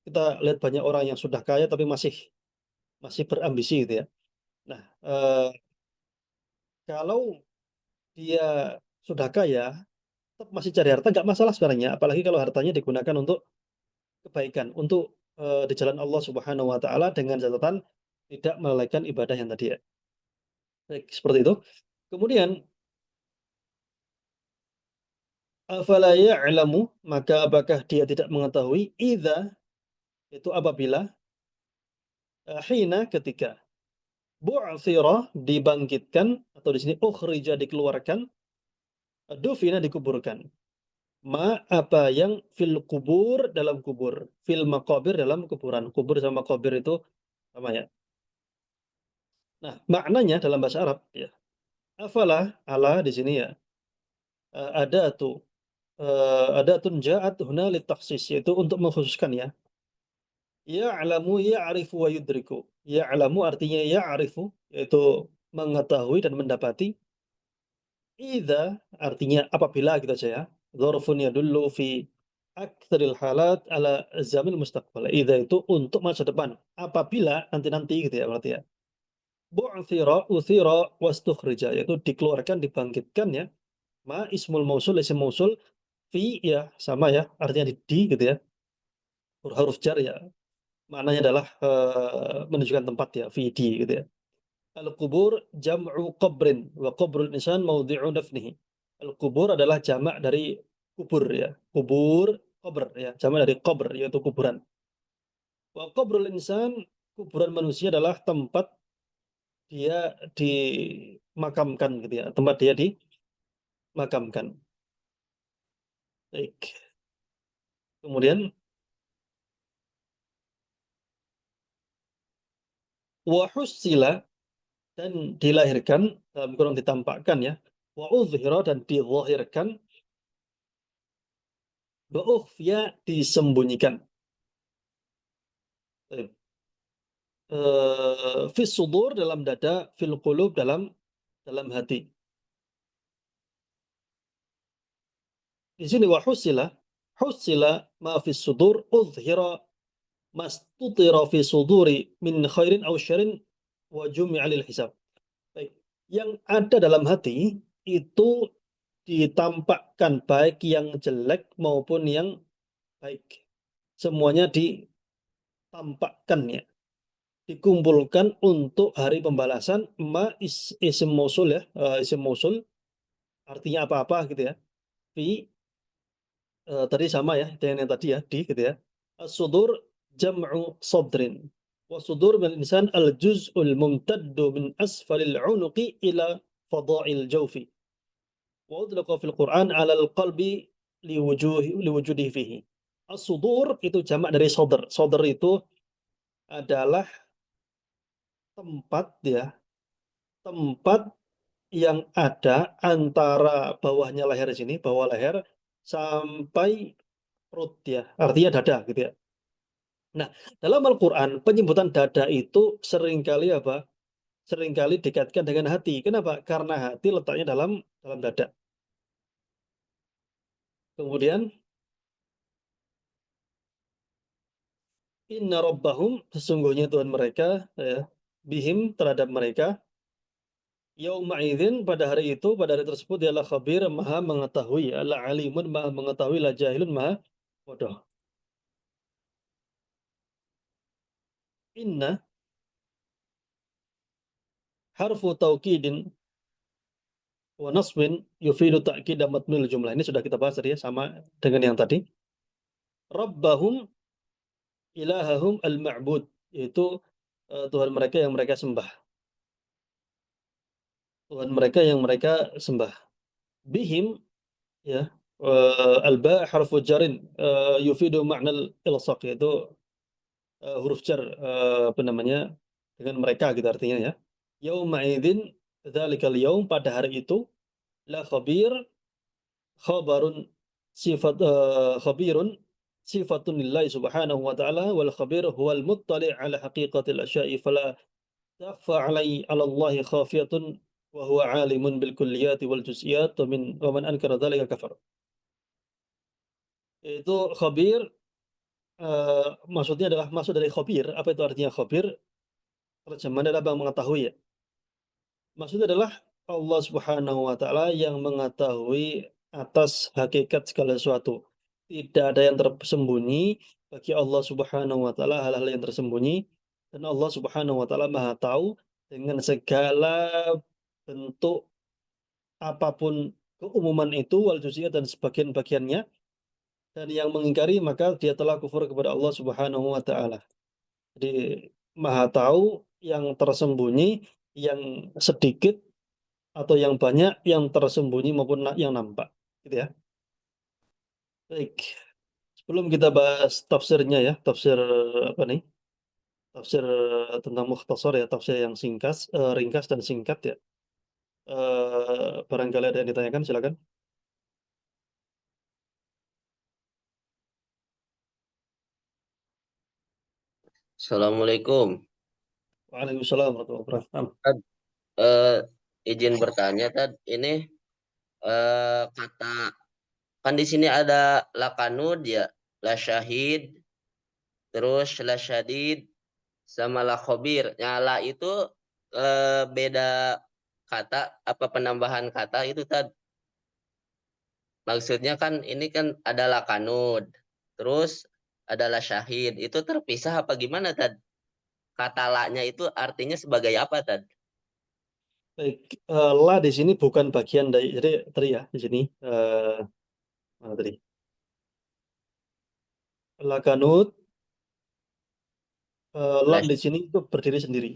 kita lihat banyak orang yang sudah kaya tapi masih masih berambisi gitu ya. Nah, kalau dia sudah kaya, tetap masih cari harta nggak masalah sebenarnya. Apalagi kalau hartanya digunakan untuk kebaikan, untuk di jalan Allah Subhanahu wa taala dengan catatan tidak melalaikan ibadah yang tadi ya. Baik, seperti itu. Kemudian afala ya'lamu, maka apakah dia tidak mengetahui idza itu apabila hina ketika bu'thira dibangkitkan atau di sini ukhrija dikeluarkan, dufina dikuburkan. Ma apa yang fil kubur dalam kubur, fil maqabir dalam kuburan. Kubur sama maqabir itu sama ya. Nah, maknanya dalam bahasa Arab ya. Afala ala di sini ya. Ada tuh ada tun ja'at huna litakhsis yaitu untuk mengkhususkan ya. Ya'lamu ya'rifu wa yudriku. Ya'lamu artinya ya'rifu yaitu mengetahui dan mendapati. Idza artinya apabila gitu aja ya. Dzarfun yadullu fi aktsaril halat ala zamil mustaqbal. Idza itu untuk masa depan. Apabila nanti-nanti gitu ya berarti ya. Bu'thira uthira wastukhrija yaitu dikeluarkan dibangkitkan ya. Ma ismul mausul isim mausul fi ya sama ya artinya di gitu ya. Huruf jar ya. Maknanya adalah menunjukkan tempat ya fi di gitu ya. Al-kubur jam'u qabrin wa qabrul insan maudhi'u dafnihi. Al-kubur adalah jamak dari kubur ya. Kubur, qabr ya. Jamak dari qabr yaitu kuburan. Wa qabrul insan, kuburan manusia adalah tempat dia dimakamkan gitu ya. Tempat dia dimakamkan. Baik. Kemudian wa hussila dan dilahirkan dalam kurung ditampakkan ya. Wa uzhira dan dizahirkan, wa ukhfiya disembunyikan. Baik. Fis sudur dalam dada, fil qulub dalam hati. Di sini wa husila ma fis sudur udhira mastutira fi suduri min khairin aw syarrin wa jumi'a lil hisab. Baik. Yang ada dalam hati itu ditampakkan baik yang jelek maupun yang baik. Semuanya ditampakkan tampakkannya, dikumpulkan untuk hari pembalasan. Isim mausul ya, isim mausul artinya apa-apa gitu ya. Fi tadi sama ya dengan yang tadi ya, di gitu ya. As-sudur jam'u sadrin. Wa sudur min insan al-juz'ul mumtaddu min asfalil unuqi ila fada'il jawfi. Wa udlaqa fil Qur'an 'ala al-qalbi liwujudihi fihi. As-sudur itu jamak dari sodr. Sodr itu adalah tempat ya, tempat yang ada antara bawahnya leher sini, bawah leher sampai perut ya, artinya dada gitu ya. Nah, dalam Al-Quran penyebutan dada itu seringkali apa? Seringkali dikaitkan dengan hati. Kenapa? Karena hati letaknya dalam dalam dada. Kemudian inna rabbahum, sesungguhnya Tuhan mereka ya, bihim terhadap mereka, yauma idzin, pada hari itu, pada hari tersebut dialah khabir, maha mengetahui, la alimun, maha mengetahui, la jahilun, maha bodoh. Inna harfu taukidin wa nasbin yufidu ta'kid dan matnul jumlah. Ini sudah kita bahas tadi ya, sama dengan yang tadi. Rabbahum ilahahum al-ma'bud, yaitu Tuhan mereka yang mereka sembah. Tuhan mereka yang mereka sembah. Bihim ya, al-ba harfu jarin, yufidu ma'nal ilsaq, yaitu huruf jar, apa namanya, dengan mereka gitu artinya ya. Yauma idzin, dzalikal yaum, pada hari itu, la khabir, khabarun, khabirun sifatun lillahi subhanahu wa ta'ala, wal khabir huwal muttali' ala haqiqatil asya'i fala takhfa 'ala Allahi khafiyatun wa huwa 'alimun bil kulliyati wal juz'iyat wa man ankara dzalika kafar. Itu khabir, maksudnya adalah maksud dari khabir. Apa itu artinya khabir? Terjemahannya adalah yang mengetahui ya. Maksudnya adalah Allah Subhanahu wa taala yang mengetahui atas hakikat segala sesuatu. Tidak ada yang tersembunyi bagi Allah Subhanahu wa taala, hal-hal yang tersembunyi, dan Allah Subhanahu wa taala Maha tahu dengan segala bentuk apapun keumuman itu, wal juz'iyat, dan sebagian bagiannya, dan yang mengingkari maka dia telah kufur kepada Allah Subhanahu wa taala. Jadi Maha tahu yang tersembunyi, yang sedikit atau yang banyak, yang tersembunyi maupun yang nampak, gitu ya. Baik, sebelum kita bahas tafsirnya ya, tafsir apa nih? Tafsir tentang mukhtasar ya, tafsir yang ringkas dan singkat ya. Barangkali ada yang ditanyakan, silakan. Assalamualaikum. Waalaikumsalam warahmatullahi wabarakatuh. Tad, izin bertanya, Tad. Ini kata kan di sini ada lakanud ya, la syahid, terus la syadid, sama la khobir. Nah, la itu beda kata apa penambahan kata itu, Tad? Maksudnya kan ini kan ada lakanud, terus ada la syahid. Itu terpisah apa gimana, Tad? Kata la-nya itu artinya sebagai apa, Tad? Baik, la di sini bukan bagian dari, jadi tadi ya di sini, mana tadi? La kanut, lam La di sini itu berdiri sendiri.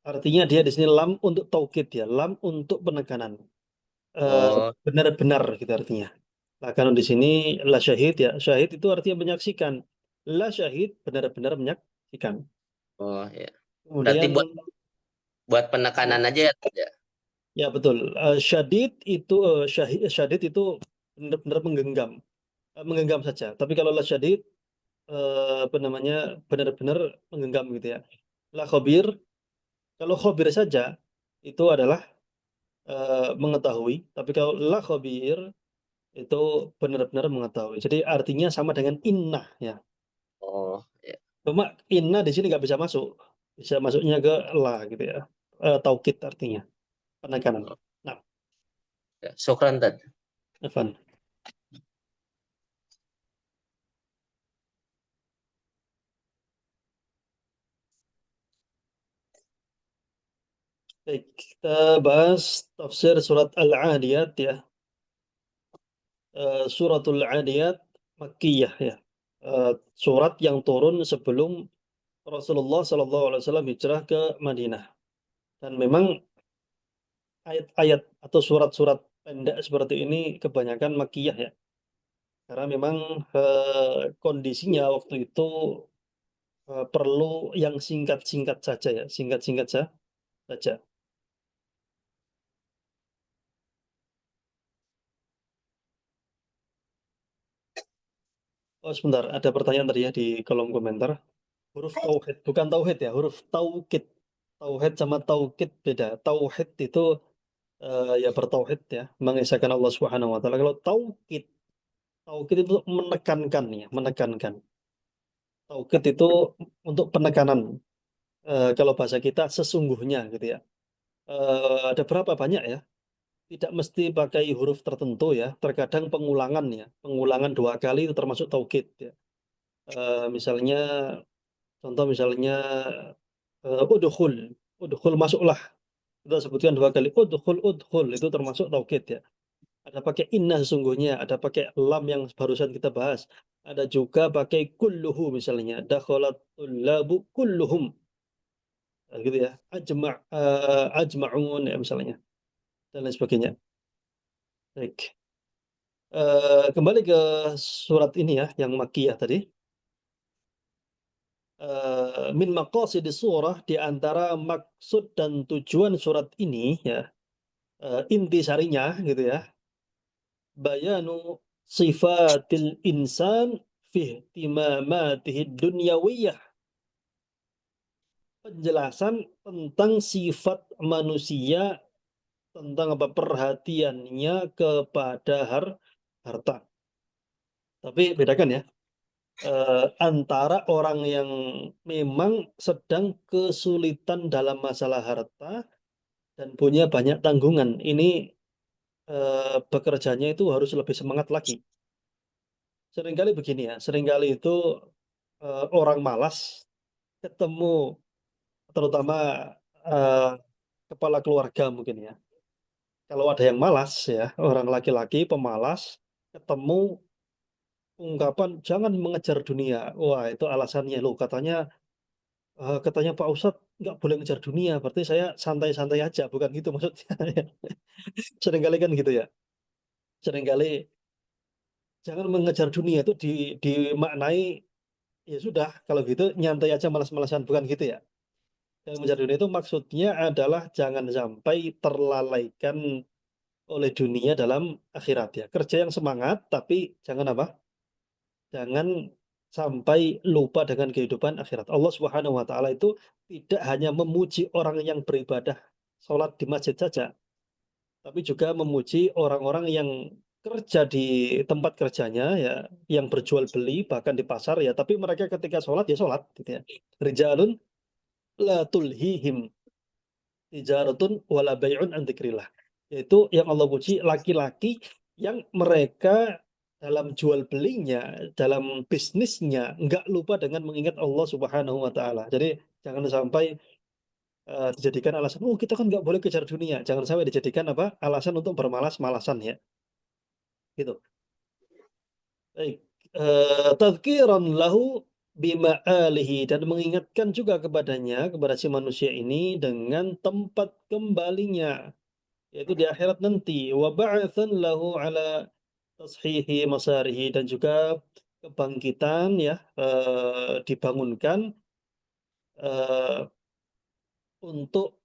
Artinya dia di sini lam untuk taukid ya, lam untuk penekanan. Oh, Benar-benar gitu artinya. Nah, kalau di sini la syahid ya, syahid itu artinya menyaksikan. La syahid benar-benar menyaksikan. oh ya. Berarti Kemudian buat penekanan ya, aja ya, Tad, ya? ya betul. Syadid itu syadid itu benar-benar menggenggam. Menggenggam saja. Tapi kalau la syadid, apa namanya, benar-benar menggenggam gitu ya. La khabir, kalau khabir saja itu adalah mengetahui. Tapi kalau la khabir itu benar-benar mengetahui. Jadi artinya sama dengan inna ya. Oh, ya. Cuma inna di sini nggak bisa masuk. Bisa masuknya ke la gitu ya. Taukid artinya, penekanan. Oh, Nah, ya. Syukran, Tad. Evan. Baik, kita bahas tafsir surat Al-'Adiyat ya. Suratul 'Adiyat Makkiyah ya. Surat yang turun sebelum Rasulullah Shallallahu Alaihi Wasallam hijrah ke Madinah. Dan memang ayat-ayat atau surat-surat pendek seperti ini kebanyakan Makkiyah ya. Karena memang kondisinya waktu itu perlu yang singkat-singkat saja ya, singkat-singkat saja. Oh sebentar, ada pertanyaan tadi ya di kolom komentar. Huruf tauhid, bukan tauhid ya, huruf taukid. Tauhid sama taukid beda. Tauhid itu ya bertauhid ya, mengesahkan Allah Subhanahu wa taala. Kalau taukid, taukid itu menekankan ya, menekankan. Taukid itu untuk penekanan. Kalau bahasa kita sesungguhnya gitu ya. Ada berapa banyak ya? Tidak mesti pakai huruf tertentu ya. Terkadang pengulangan ya, pengulangan 2 kali itu termasuk taukid ya. Misalnya, contoh misalnya udkhul, udkhul masuklah. Kita sebutkan 2 kali, udkhul, udkhul itu termasuk taukid ya. Ada pakai inna sesungguhnya, ada pakai lam yang barusan kita bahas. Ada juga pakai kulluhu misalnya, dakhalat tullabu kulluhum, gitu ya. Ajma'un ya misalnya dan lain sebagainya. Baik. Kembali ke surat ini ya, yang Makkiyah tadi. Min maqasidis surah, di antara maksud dan tujuan surat ini ya, intisarinya gitu ya, bayanu sifatil insan fi ihtimamatihi dunyawiyah, penjelasan tentang sifat manusia, tentang apa perhatiannya kepada harta. Tapi bedakan ya, antara orang yang memang sedang kesulitan dalam masalah harta dan punya banyak tanggungan. Ini bekerjanya itu harus lebih semangat lagi. Seringkali begini ya, seringkali itu orang malas ketemu, terutama eh, kepala keluarga mungkin ya. Kalau ada yang malas ya, orang laki-laki pemalas, ketemu ungkapan jangan mengejar dunia. Wah, itu alasannya loh, katanya Pak Ustadz nggak boleh ngejar dunia, berarti saya santai-santai aja, bukan gitu maksudnya. Seringkali kan gitu ya. Seringkali jangan mengejar dunia itu dimaknai ya sudah kalau gitu nyantai aja malas-malasan, bukan gitu ya. Yang mengejar dunia itu maksudnya adalah jangan sampai terlalaikan oleh dunia dalam akhirat ya. Kerja yang semangat tapi jangan apa? Jangan sampai lupa dengan kehidupan akhirat. Allah Subhanahu wa taala itu tidak hanya memuji orang yang beribadah sholat di masjid saja, tapi juga memuji orang-orang yang kerja di tempat kerjanya ya, yang berjual beli bahkan di pasar ya, tapi mereka ketika sholat ya sholat gitu ya. Rijalun la tulhihim tijaratun wala bai'un an dzikrillah. Yaitu yang Allah puji laki-laki yang mereka dalam jual belinya, dalam bisnisnya nggak lupa dengan mengingat Allah Subhanahu wa taala. Jadi jangan sampai dijadikan alasan, oh kita kan nggak boleh kejar dunia. Jangan sampai dijadikan apa? Alasan untuk bermalas-malasan ya. Gitu. Baik. Tadhkiran lahu bima'alihi, dan mengingatkan juga kepadanya, kepada si manusia ini dengan tempat kembalinya, yaitu di akhirat nanti. Wa ba'atsan lahu ala tashihi masarihi, dan juga kebangkitan ya, dibangunkan eh, untuk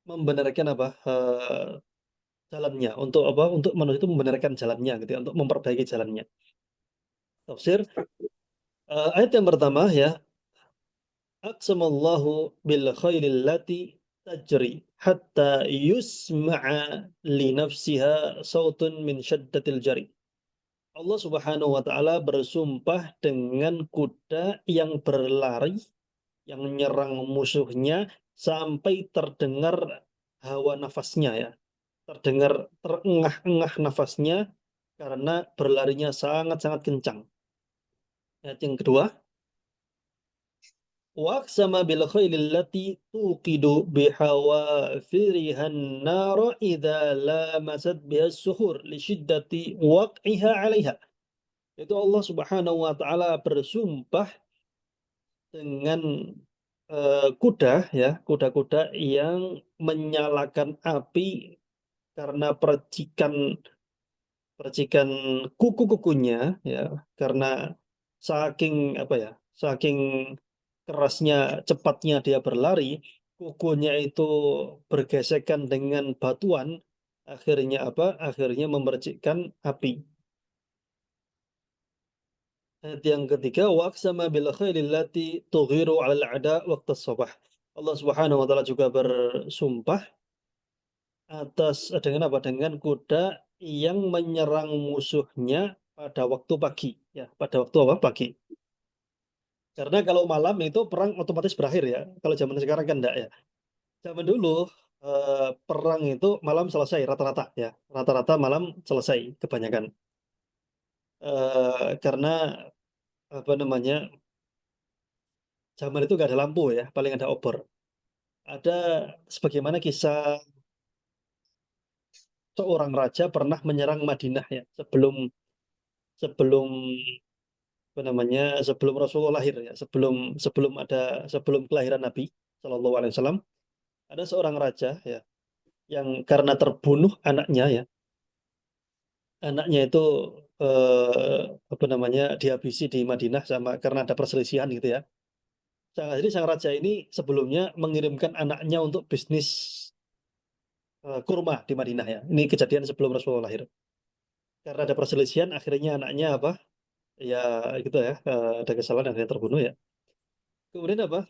membenarkan apa? Jalannya, untuk apa? Untuk manusia itu membenarkan jalannya gitu ya, untuk memperbaiki jalannya. Tafsir ayat yang pertama ya, aqsamallahu bil khairil lati tajri hatta yusma'a li nafsiha sautun min syaddatil jari. Allah Subhanahu wa taala bersumpah dengan kuda yang berlari, yang menyerang musuhnya sampai terdengar hawa nafasnya ya. Terdengar terengah-engah nafasnya karena berlarinya sangat-sangat kencang. Ayat yang kedua, waqsama bil khailil lati tuqidu bihawafiriha an-nara idza lamasat biha as-suhur li syiddati waq'iha 'alaiha. Itu Allah Subhanahu wa taala bersumpah dengan, kuda ya, kuda-kuda yang menyalakan api karena percikan percikan kuku-kukunya ya, karena saking apa ya, saking kerasnya, cepatnya dia berlari, kukunya itu bergesekan dengan batuan, akhirnya apa, akhirnya memercikkan api. Ayat yang ketiga, waqsama bil khailil lati tughiru 'alal a'da waqtas sabah. Allah Subhanahu wa taala juga bersumpah dengan apa, dengan kuda yang menyerang musuhnya pada waktu pagi, ya, pada waktu apa, pagi. Karena kalau malam itu perang otomatis berakhir ya, kalau zaman sekarang kan enggak ya. Zaman dulu, perang itu malam selesai rata-rata ya, rata-rata malam selesai kebanyakan. Karena apa namanya, zaman itu nggak ada lampu ya, paling ada obor. Ada sebagaimana kisah seorang raja pernah menyerang Madinah ya, sebelum sebelum apa namanya, sebelum Rasulullah lahir ya, sebelum kelahiran Nabi Shallallahu Alaihi Wasallam, ada seorang raja ya, yang karena terbunuh anaknya ya, anaknya itu, apa namanya, dihabisi di Madinah sama karena ada perselisihan gitu ya. Jadi sang raja ini sebelumnya mengirimkan anaknya untuk bisnis, kurma di Madinah ya. Ini kejadian sebelum Rasulullah lahir. Karena ada perselisihan akhirnya anaknya apa, ya gitu ya, ada kesalahan akhirnya terbunuh ya. Kemudian apa,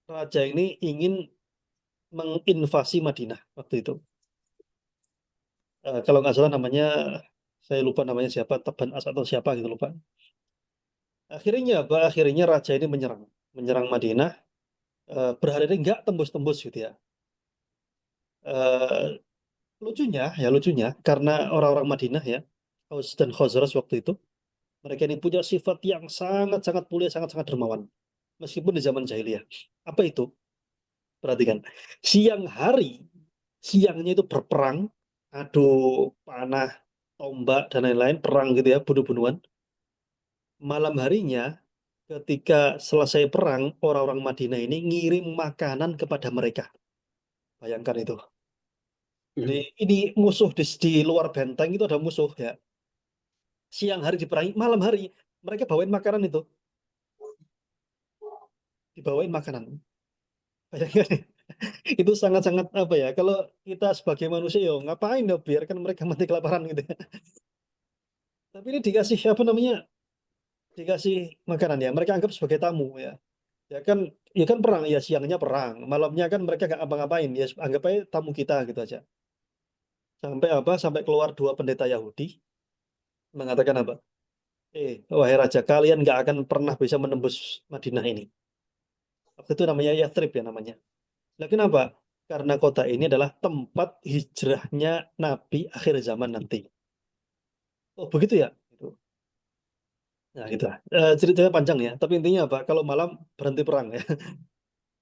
raja ini ingin menginvasi Madinah waktu itu. Kalau nggak salah namanya, saya lupa namanya siapa, Taban As atau siapa gitu, lupa. Akhirnya apa, akhirnya raja ini menyerang menyerang Madinah, berhari-hari nggak tembus-tembus gitu ya. Eee, lucunya karena orang-orang Madinah ya, Aus dan Khazraj waktu itu, mereka ini punya sifat yang sangat-sangat mulia, sangat-sangat dermawan, meskipun di zaman jahiliyah. Apa itu? Perhatikan, siang hari, siangnya itu berperang, adu panah, tombak, dan lain-lain, perang gitu ya, bunuh-bunuhan. Malam harinya, ketika selesai perang, orang-orang Madinah ini ngirim makanan kepada mereka. Bayangkan itu. Jadi ini musuh di luar benteng itu ada musuh ya. Siang hari diperangi, malam hari mereka bawain makanan itu, dibawain makanan. Bayangkan itu sangat-sangat apa ya, kalau kita sebagai manusia yo ngapain ya biarkan mereka mati kelaparan gitu ya. Tapi ini dikasih apa namanya, dikasih makanan ya, mereka anggap sebagai tamu ya. Ya kan perang, ya siangnya perang, malamnya kan mereka nggak ngapa-ngapain, ya anggap aja tamu kita gitu aja. Sampai apa, sampai keluar 2 pendeta Yahudi mengatakan apa, wahai raja, kalian nggak akan pernah bisa menembus Madinah ini. Waktu itu namanya Yathrib ya namanya. Lah kenapa? Karena kota ini adalah tempat hijrahnya Nabi akhir zaman nanti. Oh begitu ya? Gitu. Nah gitu lah. Ceritanya panjang ya, tapi intinya apa, kalau malam berhenti perang ya,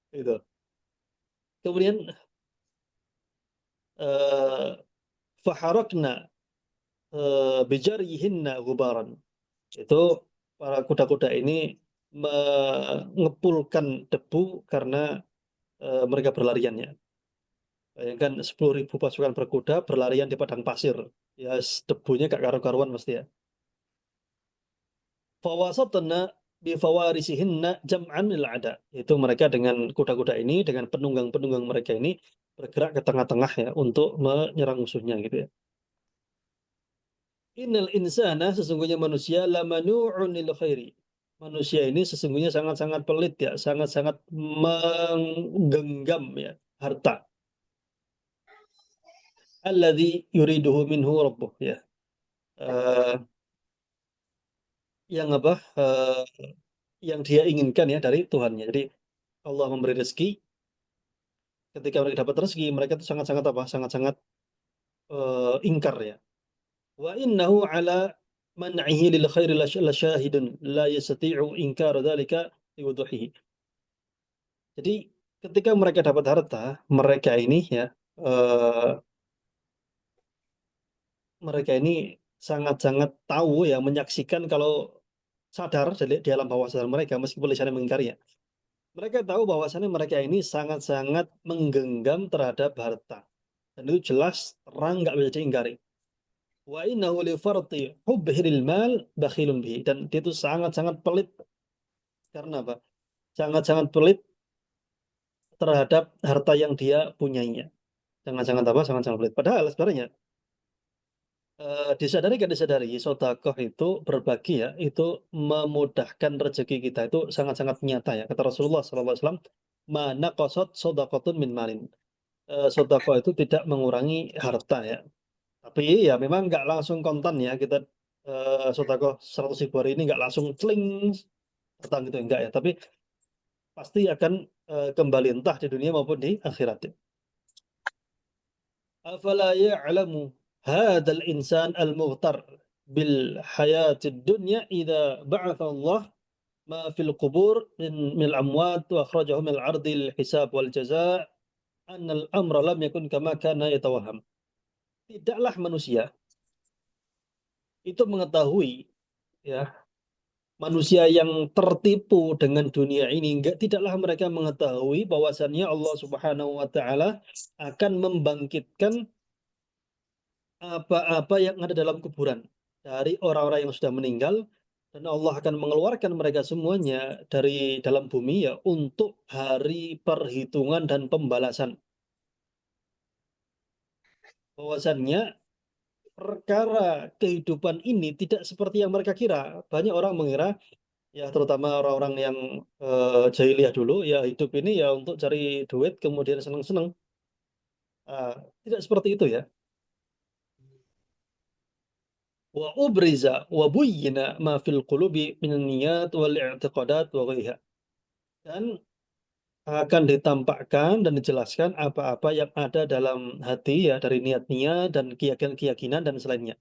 gitu. Kemudian, eee, faharakna, bijaryihinna ghubaran. Itu para kuda-kuda ini mengepulkan debu karena, mereka berlarian ya. Bayangkan 10.000 pasukan berkuda berlarian di padang pasir, ya debunya gak karu-karuan pasti ya. Fawasatna bifawarisihinna jam'an lil ada. Itu mereka dengan kuda-kuda ini, dengan penunggang-penunggang mereka ini bergerak ke tengah-tengah ya untuk menyerang musuhnya gitu ya. Innal insana, sesungguhnya manusia, lamanu'un lil khairi. Manusia ini sesungguhnya sangat-sangat pelit ya, sangat-sangat menggenggam ya harta. Alladzi yuriduhu minhu rabbuh ya. Eee, yang apa, yang dia inginkan ya dari Tuhannya. Jadi Allah memberi rezeki, ketika mereka dapat rezeki, mereka itu sangat-sangat apa, sangat-sangat, ingkar ya. Wa innahu ala man'ihi lil khairi lasyahidun la yastati'u inkara dzalika liwuduhihi. Jadi ketika mereka dapat harta, mereka ini ya, mereka ini sangat-sangat tahu ya, menyaksikan kalau sadar di alam bawah sadar mereka meskipun lisannya mengingkari ya. Mereka tahu bahwasannya mereka ini sangat-sangat menggenggam terhadap harta. Dan itu jelas terang nggak bisa diingkari. Wa innahu li farti hubbihi lil mal bakhilun bihi. Dan dia itu sangat-sangat pelit karena apa? Sangat-sangat pelit terhadap harta yang dia punyainya. Sangat-sangat apa? Sangat-sangat pelit. Padahal sebenarnya disadari nggak disadari, sedekah itu berbagi ya, itu memudahkan rezeki kita itu sangat-sangat nyata ya. Kata Rasulullah SAW, "Ma naqasat shadaqatun min malin." Sedekah itu tidak mengurangi harta ya. Tapi ya memang nggak langsung kontan ya kita, sedekah 100.000 hari ini nggak langsung celing datang gitu, enggak ya. Tapi pasti akan, kembali entah di dunia maupun di akhirat ya. Afala ya'lamu hadzal insan al-mughtar bil hayatid dunya idza ba'atha Allah ma fil qubur minal amwat wa akhrajahum minal ardil hisab wal jazaa annal amra lam yakun kama kana yatawahham. Tidaklah manusia itu mengetahui ya, manusia yang tertipu dengan dunia ini tidaklah mereka mengetahui bahwasannya Allah Subhanahu wa taala akan membangkitkan apa-apa yang ada dalam kuburan dari orang-orang yang sudah meninggal, dan Allah akan mengeluarkan mereka semuanya dari dalam bumi ya untuk hari perhitungan dan pembalasan. Bahwasannya perkara kehidupan ini tidak seperti yang mereka kira. Banyak orang mengira ya, terutama orang-orang yang jahiliyah dulu ya, hidup ini ya untuk cari duit kemudian senang-senang. Tidak seperti itu ya. Wa ubriza wa buyyina ma fil qulubi minan niyat wal i'tiqadat wa ghaiha. Dan akan ditampakkan dan dijelaskan apa-apa yang ada dalam hati ya, dari niat-niat dan keyakinan-keyakinan dan selainnya.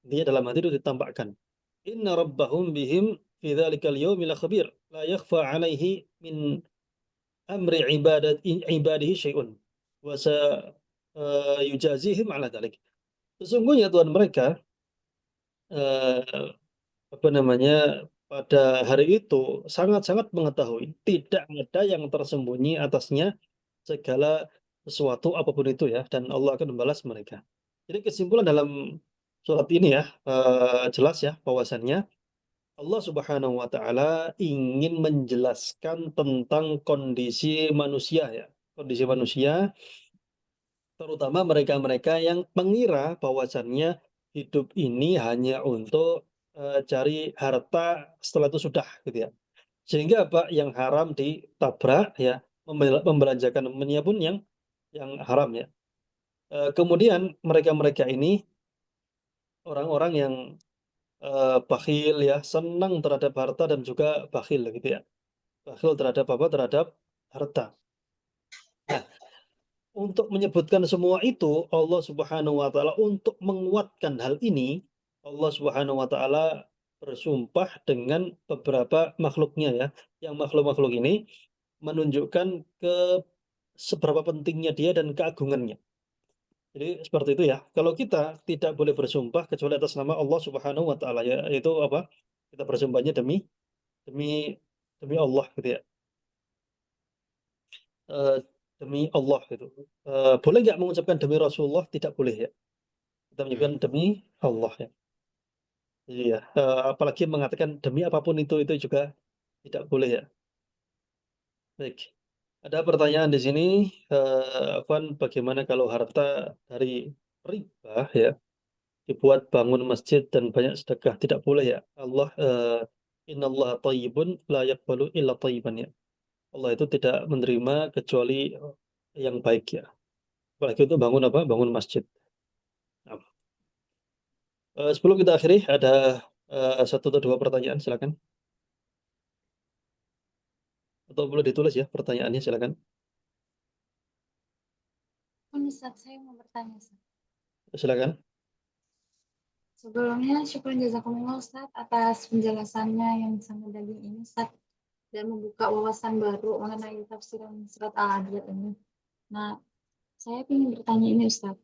Dia dalam hati itu ditampakkan. Inna rabbahum bihim fi dzalikal yaumi lakhabir la yakhfa 'alaihi min amri ibadihi syai'un wa sa yujazihim 'ala dzalik. Sesungguhnya Tuhan mereka, eee, apa namanya, pada hari itu sangat-sangat mengetahui, tidak ada yang tersembunyi atasnya segala sesuatu apapun itu ya, dan Allah akan membalas mereka. Jadi kesimpulan dalam surat ini ya, jelas ya bahwasannya Allah Subhanahu wa taala ingin menjelaskan tentang kondisi manusia ya, kondisi manusia, terutama mereka-mereka yang mengira bahwasannya hidup ini hanya untuk, cari harta setelah itu sudah gitu ya. Sehingga apa, yang haram ditabrak ya, membelanjakan temennya pun yang haram ya. Kemudian mereka-mereka ini orang-orang yang, bakhil ya, senang terhadap harta dan juga bakhil gitu ya. Bakhil terhadap apa, terhadap harta. Nah, untuk menyebutkan semua itu, Allah Subhanahu wa taala untuk menguatkan hal ini, Allah Subhanahu wa taala bersumpah dengan beberapa makhluknya ya, yang makhluk-makhluk ini menunjukkan seberapa pentingnya dia dan keagungannya. Jadi seperti itu ya. Kalau kita tidak boleh bersumpah kecuali atas nama Allah Subhanahu wa taala ya, yaitu apa? Kita bersumpahnya demi demi Allah gitu ya. Eee, Demi Allah gitu. Boleh nggak mengucapkan demi Rasulullah? Tidak boleh ya. Kita Hmm. menyebutkan demi Allah ya. Iya, apalagi mengatakan demi apapun itu juga tidak boleh ya. Baik. Ada pertanyaan di sini, Afwan, bagaimana kalau harta dari riba ya, dibuat bangun masjid dan banyak sedekah? Tidak boleh ya. Allah, "Innallaha thayyibun la yaqbalu illa thayyiban" ya. Allah itu tidak menerima kecuali, yang baik ya. Apalagi untuk bangun apa, bangun masjid. Nah, sebelum kita akhiri ada, 1 atau 2 pertanyaan silakan, atau boleh ditulis ya pertanyaannya silakan, Ustaz, saya mau bertanya, Ustaz. silakan. Sebelumnya syukur jazakumullah Ustaz atas penjelasannya yang sangat daging ini Ustaz. dan membuka wawasan baru mengenai tafsiran surat Al-Adiyat ini. Nah, saya ingin bertanya ini Ustaz.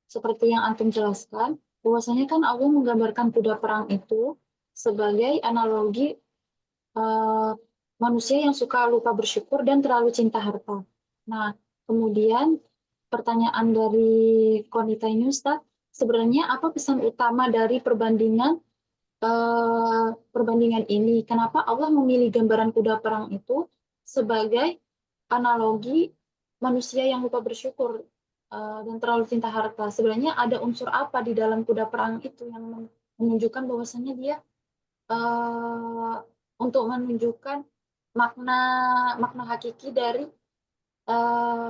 Seperti yang Antum jelaskan, bahwasanya kan Allah menggambarkan kuda perang itu sebagai analogi manusia yang suka lupa bersyukur dan terlalu cinta harta. Nah, kemudian pertanyaan dari Konita ini Ustaz, sebenarnya apa pesan utama dari perbandingan ini? Kenapa Allah memilih gambaran kuda perang itu sebagai analogi manusia yang lupa bersyukur dan terlalu cinta harta? Sebenarnya ada unsur apa di dalam kuda perang itu yang menunjukkan bahwasannya dia uh, untuk menunjukkan makna makna hakiki dari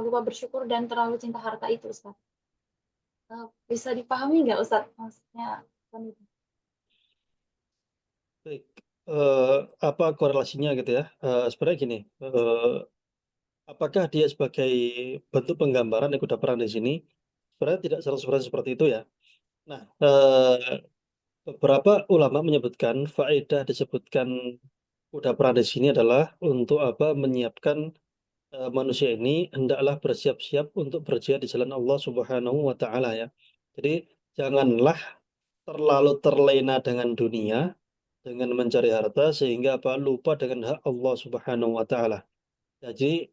lupa bersyukur dan terlalu cinta harta itu, Ustaz. Bisa dipahami nggak, Ustaz? Maksudnya apa itu? Baik, apa korelasinya gitu ya? Sebenarnya gini, apakah dia sebagai bentuk penggambaran yang kuda perang di sini? Sebenarnya tidak 100% seperti itu ya. Nah, beberapa ulama menyebutkan faedah disebutkan kuda perang di sini adalah untuk apa? Menyiapkan manusia ini hendaklah bersiap-siap untuk berjihad di jalan Allah Subhanahu wa taala ya. Jadi janganlah terlalu terlena dengan dunia, dengan mencari harta sehingga apa? Lupa dengan hak Allah Subhanahu wa taala. Jadi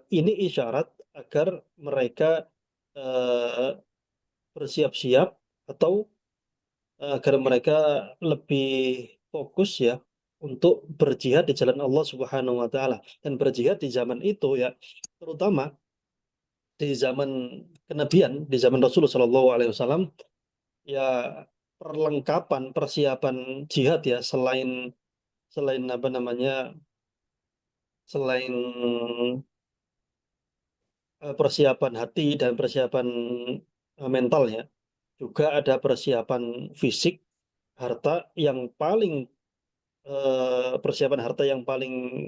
ini isyarat agar mereka eh, bersiap-siap atau agar mereka lebih fokus ya untuk berjihad di jalan Allah Subhanahu wa taala. Dan berjihad di zaman itu ya, terutama di zaman kenabian, di zaman Rasulullah Shallallahu alaihi wasallam ya, perlengkapan persiapan jihad ya, selain selain apa namanya, selain persiapan hati dan persiapan mental ya, juga ada persiapan fisik, harta yang paling persiapan harta yang paling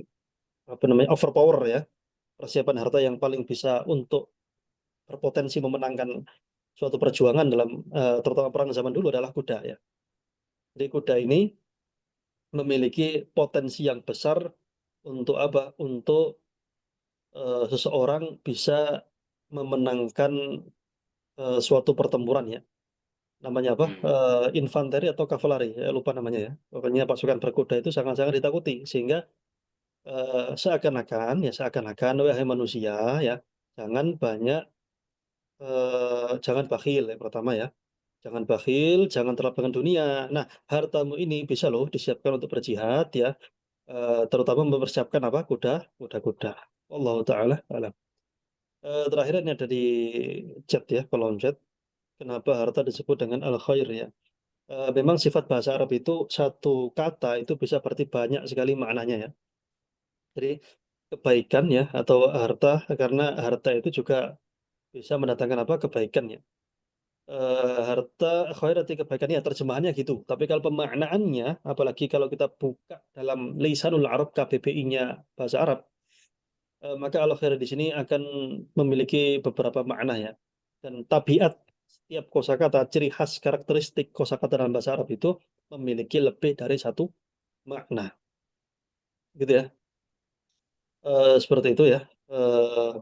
apa namanya, overpower ya, persiapan harta yang paling bisa untuk berpotensi memenangkan suatu perjuangan dalam terutama perang zaman dulu adalah kuda ya. Jadi kuda ini memiliki potensi yang besar untuk apa? Untuk seseorang bisa memenangkan suatu pertempuran ya. Namanya apa? Infanteri atau kavaleri, ya, lupa namanya ya. Pokoknya pasukan berkuda itu sangat-sangat ditakuti sehingga seakan-akan ya, seakan-akan wahai manusia ya, jangan banyak jangan bakhil yang pertama ya. Jangan bakhil, jangan terlalu dengan dunia. Nah, hartamu ini bisa loh disiapkan untuk berjihad ya, terutama mempersiapkan apa? Kuda-kuda. Allah taala alam. Terakhir ini ada di chat ya, kolom chat. Kenapa harta disebut dengan al-khair ya? Memang sifat bahasa Arab itu satu kata itu bisa berarti banyak sekali maknanya ya. Jadi kebaikan ya atau harta, karena harta itu juga bisa mendatangkan apa? Kebaikan ya. Harta khairati kebaikan ya, terjemahannya gitu. Tapi kalau pemaknaannya, apalagi kalau kita buka dalam Lisanul Arab KBBI-nya bahasa Arab, maka al khair di sini akan memiliki beberapa makna ya. Dan tabiat setiap kosakata, ciri khas karakteristik kosakata dalam bahasa Arab itu memiliki lebih dari satu makna, gitu ya. Seperti itu ya. Eh,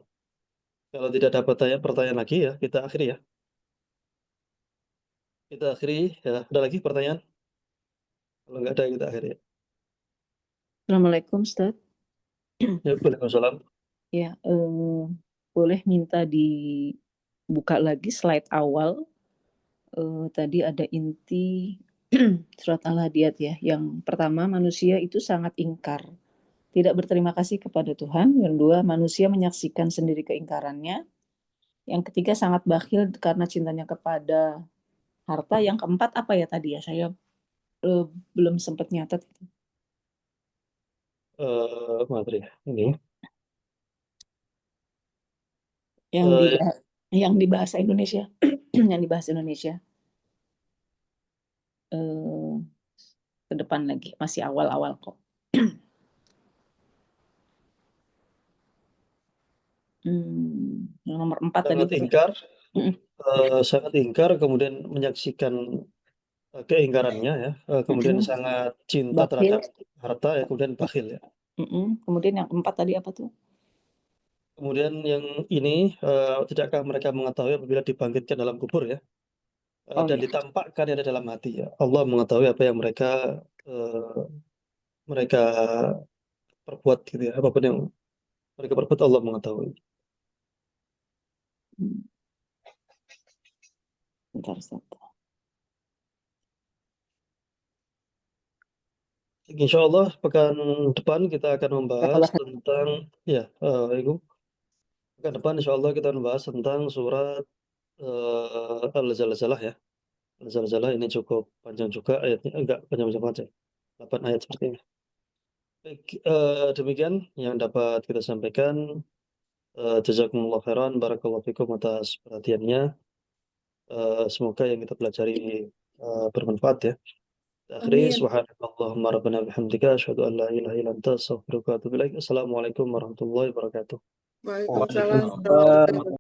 Kalau tidak ada pertanyaan lagi ya, kita akhiri ya. Kita akhiri ya. Ada lagi pertanyaan? Kalau nggak ada, kita akhiri ya. Assalamualaikum, Ustaz. Ya, Waalaikumsalam. Ya, boleh minta dibuka lagi slide awal. Tadi ada inti surat Al-Hadiyat ya. Yang pertama, manusia itu sangat ingkar, tidak berterima kasih kepada Tuhan. Yang kedua, manusia menyaksikan sendiri keingkarannya. Yang ketiga, sangat bakhil karena cintanya kepada harta. Yang keempat apa ya tadi ya? Saya belum sempat nyatat. Materi ini. Yang di bahasa Indonesia. Yang di bahasa Indonesia. Ke depan lagi, masih awal-awal kok. Yang nomor 4 tadi. Sangat ingkar, sangat ingkar, kemudian menyaksikan keingkarannya ya, kemudian Mm-mm. sangat cinta Bakhil. terhadap harta ya, kemudian bakhil ya. Kemudian yang keempat tadi apa tuh? Kemudian yang ini, tidakkah mereka mengetahui apabila dibangkitkan dalam kubur ya, Oh dan ya. ditampakkan yang ada dalam hati ya. Allah mengetahui apa yang mereka perbuat gitu ya, apapun yang mereka perbuat Allah mengetahui. Hmm. Bentar, Ustaz. Insyaallah pekan depan kita akan membahas Barakallah. tentang ya, Waalaikum. Pekan depan insyaallah kita membahas tentang surat, Al-Zalzalah ya. Al-Zalzalah ini cukup panjang juga ayatnya, enggak panjang-panjang, 8 ayat sepertinya. Baik, demikian yang dapat kita sampaikan. Jazakumullah khairan, barakallahu fikum atas perhatiannya. Semoga yang kita pelajari, bermanfaat ya. Akhiri Amin. subhanakallahumma rabbana bihamdika asyhadu an la ilaha illa anta astaghfiruka wa atubu ilaik. Assalamualaikum warahmatullahi wabarakatuh. Waalaikumsalam. Waalaikumsalam.